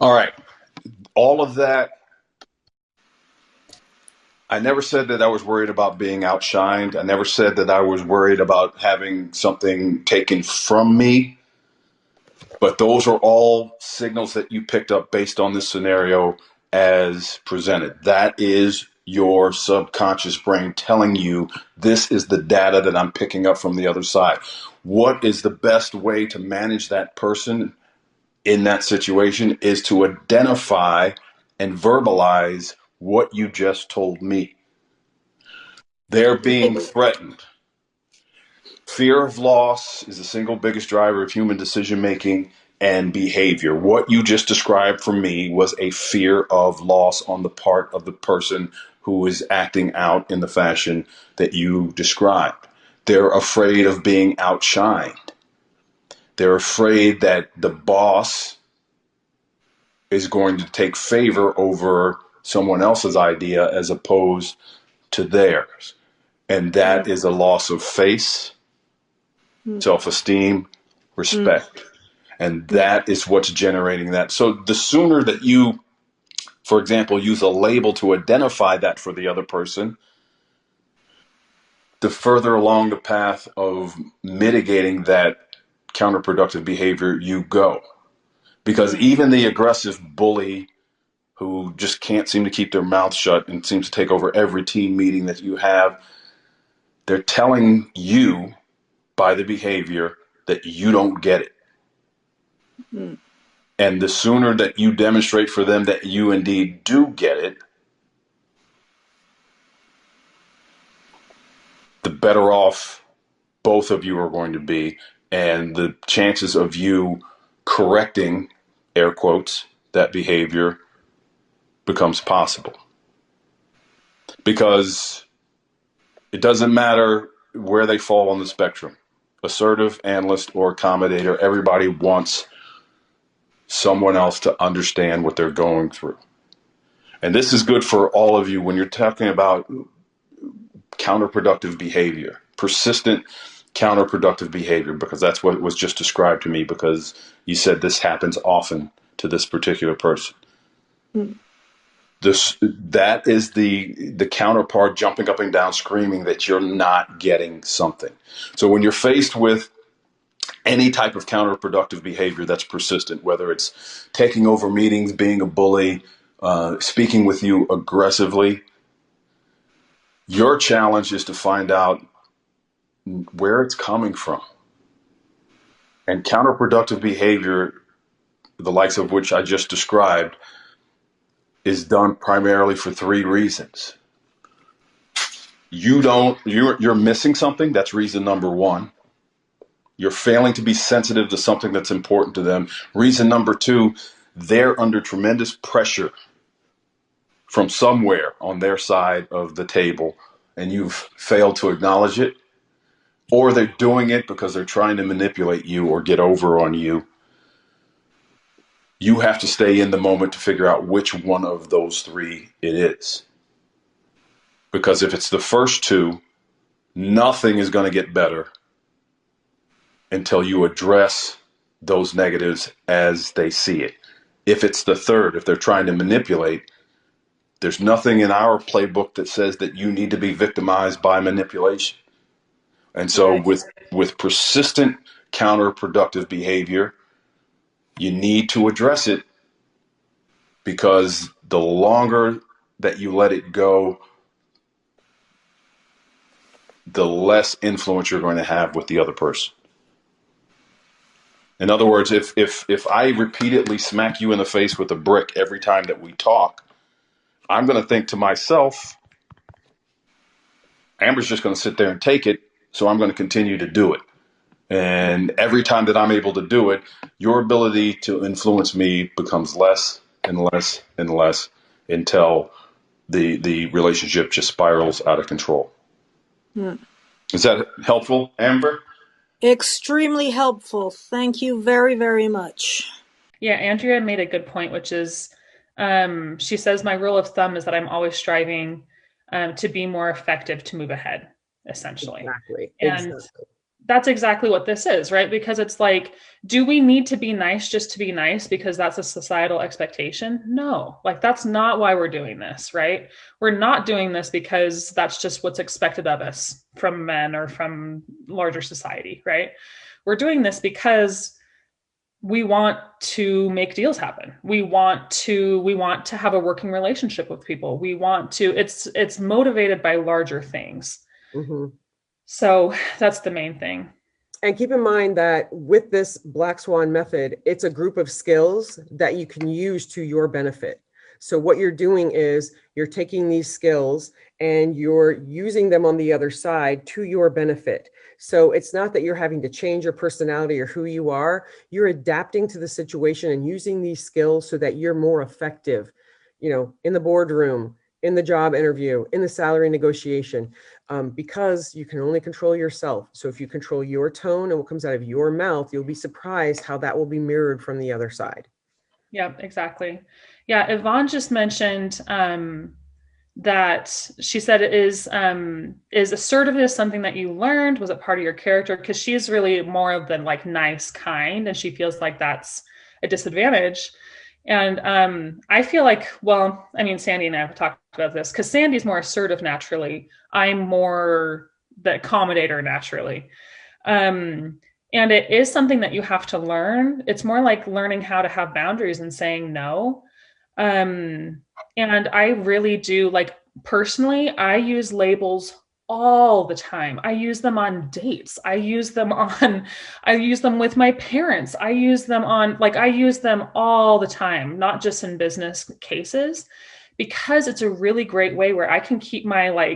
All right. All of that, I never said that I was worried about being outshined. I never said that I was worried about having something taken from me. But those are all signals that you picked up based on this scenario as presented. That is your subconscious brain telling you this is the data that I'm picking up from the other side. What is the best way to manage that person in that situation is to identify and verbalize what you just told me. They're being threatened. Fear of loss is the single biggest driver of human decision making and behavior. What you just described for me was a fear of loss on the part of the person who is acting out in the fashion that you described. They're afraid of being outshined. They're afraid that the boss is going to take favor over someone else's idea as opposed to theirs. And that is a loss of face, self-esteem, respect. And that is what's generating that. So the sooner that you, for example, use a label to identify that for the other person, the further along the path of mitigating that counterproductive behavior you go. Because even the aggressive bully who just can't seem to keep their mouth shut and seems to take over every team meeting that you have, they're telling you by the behavior that you don't get it. And the sooner that you demonstrate for them that you indeed do get it, the better off both of you are going to be. And the chances of you correcting, air quotes, that behavior becomes possible. Because it doesn't matter where they fall on the spectrum, assertive, analyst, or accommodator, everybody wants someone else to understand what they're going through. And this is good for all of you when you're talking about counterproductive behavior, persistent counterproductive behavior, because that's what was just described to me, because you said this happens often to this particular person. That is the counterpart jumping up and down screaming that you're not getting something. So when you're faced with any type of counterproductive behavior that's persistent, whether it's taking over meetings, being a bully, speaking with you aggressively, your challenge is to find out where it's coming from. And counterproductive behavior, the likes of which I just described, is done primarily for three reasons. You're missing something. That's reason number one. You're failing to be sensitive to something that's important to them. Reason number two, they're under tremendous pressure from somewhere on their side of the table, and you've failed to acknowledge it. Or they're doing it because they're trying to manipulate you or get over on you. You have to stay in the moment to figure out which one of those three it is. Because if it's the first two, nothing is going to get better until you address those negatives as they see it. If it's the third, if they're trying to manipulate, there's nothing in our playbook that says that you need to be victimized by manipulation. And so with persistent counterproductive behavior, you need to address it, because the longer that you let it go, the less influence you're going to have with the other person. In other words, if I repeatedly smack you in the face with a brick every time that we talk, I'm going to think to myself, Amber's just going to sit there and take it, so I'm going to continue to do it. And every time that I'm able to do it, your ability to influence me becomes less and less and less until the relationship just spirals out of control. Hmm. Is that helpful, Amber? Extremely helpful. Thank you very, very much. Yeah, Andrea made a good point, which is she says, my rule of thumb is that I'm always striving to be more effective to move ahead, essentially. Exactly. And that's exactly what this is, right? Because it's like, do we need to be nice just to be nice because that's a societal expectation? No, like that's not why we're doing this, right? We're not doing this because that's just what's expected of us from men or from larger society, right? We're doing this because we want to make deals happen. We want to have a working relationship with people. We want to, it's motivated by larger things. Mm-hmm. So that's the main thing. And keep in mind that with this Black Swan method, it's a group of skills that you can use to your benefit. So what you're doing is you're taking these skills and you're using them on the other side to your benefit. So it's not that you're having to change your personality or who you are. You're adapting to the situation and using these skills so that you're more effective, in the boardroom, in the job interview, in the salary negotiation, because you can only control yourself. So if you control your tone and what comes out of your mouth, you'll be surprised how that will be mirrored from the other side. Yeah, exactly. Yeah, Yvonne just mentioned that she said is assertiveness something that you learned? Was it part of your character? Because she's really more of the like nice kind, and she feels like that's a disadvantage. And I feel like, well, I mean, Sandy and I have talked about this because Sandy's more assertive naturally. I'm more the accommodator naturally. And it is something that you have to learn. It's more like learning how to have boundaries and saying no. And I really do, like, personally, I use labels all the time. I use them on dates. I use them with my parents. I use them all the time, not just in business cases, because it's a really great way where I can keep my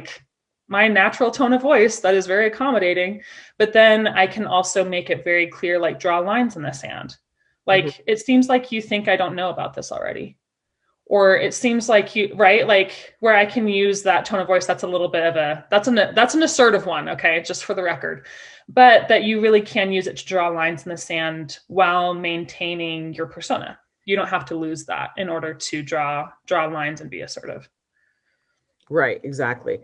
natural tone of voice that is very accommodating, but then I can also make it very clear, like draw lines in the sand. Like, it seems like you think I don't know about this already. Or it seems like you, right? Like, where I can use that tone of voice, that's a little bit of that's an assertive one, okay, just for the record. But that you really can use it to draw lines in the sand while maintaining your persona. You don't have to lose that in order to draw lines and be assertive. Right, exactly.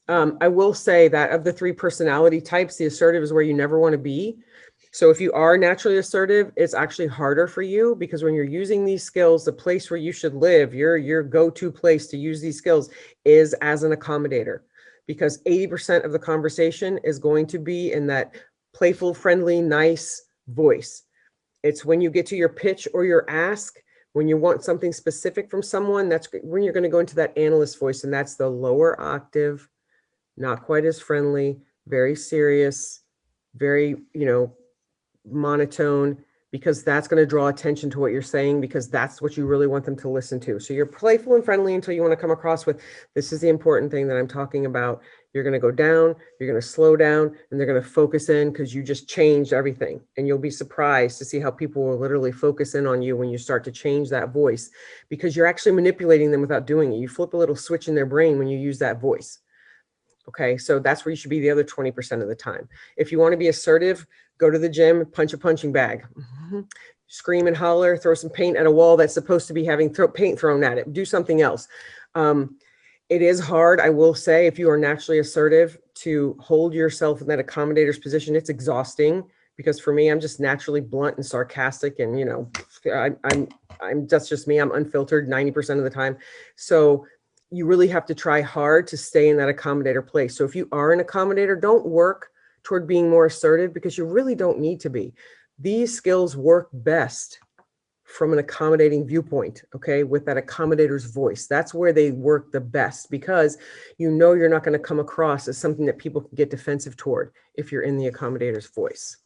I will say that of the three personality types, the assertive is where you never want to be. So if you are naturally assertive, it's actually harder for you, because when you're using these skills, the place where you should live, your go-to place to use these skills is as an accommodator, because 80% of the conversation is going to be in that playful, friendly, nice voice. It's when you get to your pitch or your ask, when you want something specific from someone, that's when you're going to go into that analyst voice, and that's the lower octave, not quite as friendly, very serious, very, monotone, because that's going to draw attention to what you're saying, because that's what you really want them to listen to. So you're playful and friendly until you want to come across with, this is the important thing that I'm talking about. You're going to go down, you're going to slow down, and they're going to focus in because you just changed everything. And you'll be surprised to see how people will literally focus in on you when you start to change that voice, because you're actually manipulating them without doing it. You flip a little switch in their brain when you use that voice. Okay, so that's where you should be the other 20% of the time. If you want to be assertive, go to the gym, punch a punching bag. scream and holler, throw some paint at a wall that's supposed to be having paint thrown at it, do something else. It is hard, I will say, if you are naturally assertive, to hold yourself in that accommodator's position. It's exhausting, because for me, I'm just naturally blunt and sarcastic, and you know, I'm that's just me. I'm unfiltered 90% of the time. So you really have to try hard to stay in that accommodator place. So if you are an accommodator, don't work toward being more assertive, because you really don't need to be. These skills work best from an accommodating viewpoint, okay, with that accommodator's voice. That's where they work the best, because you know you're not going to come across as something that people can get defensive toward if you're in the accommodator's voice.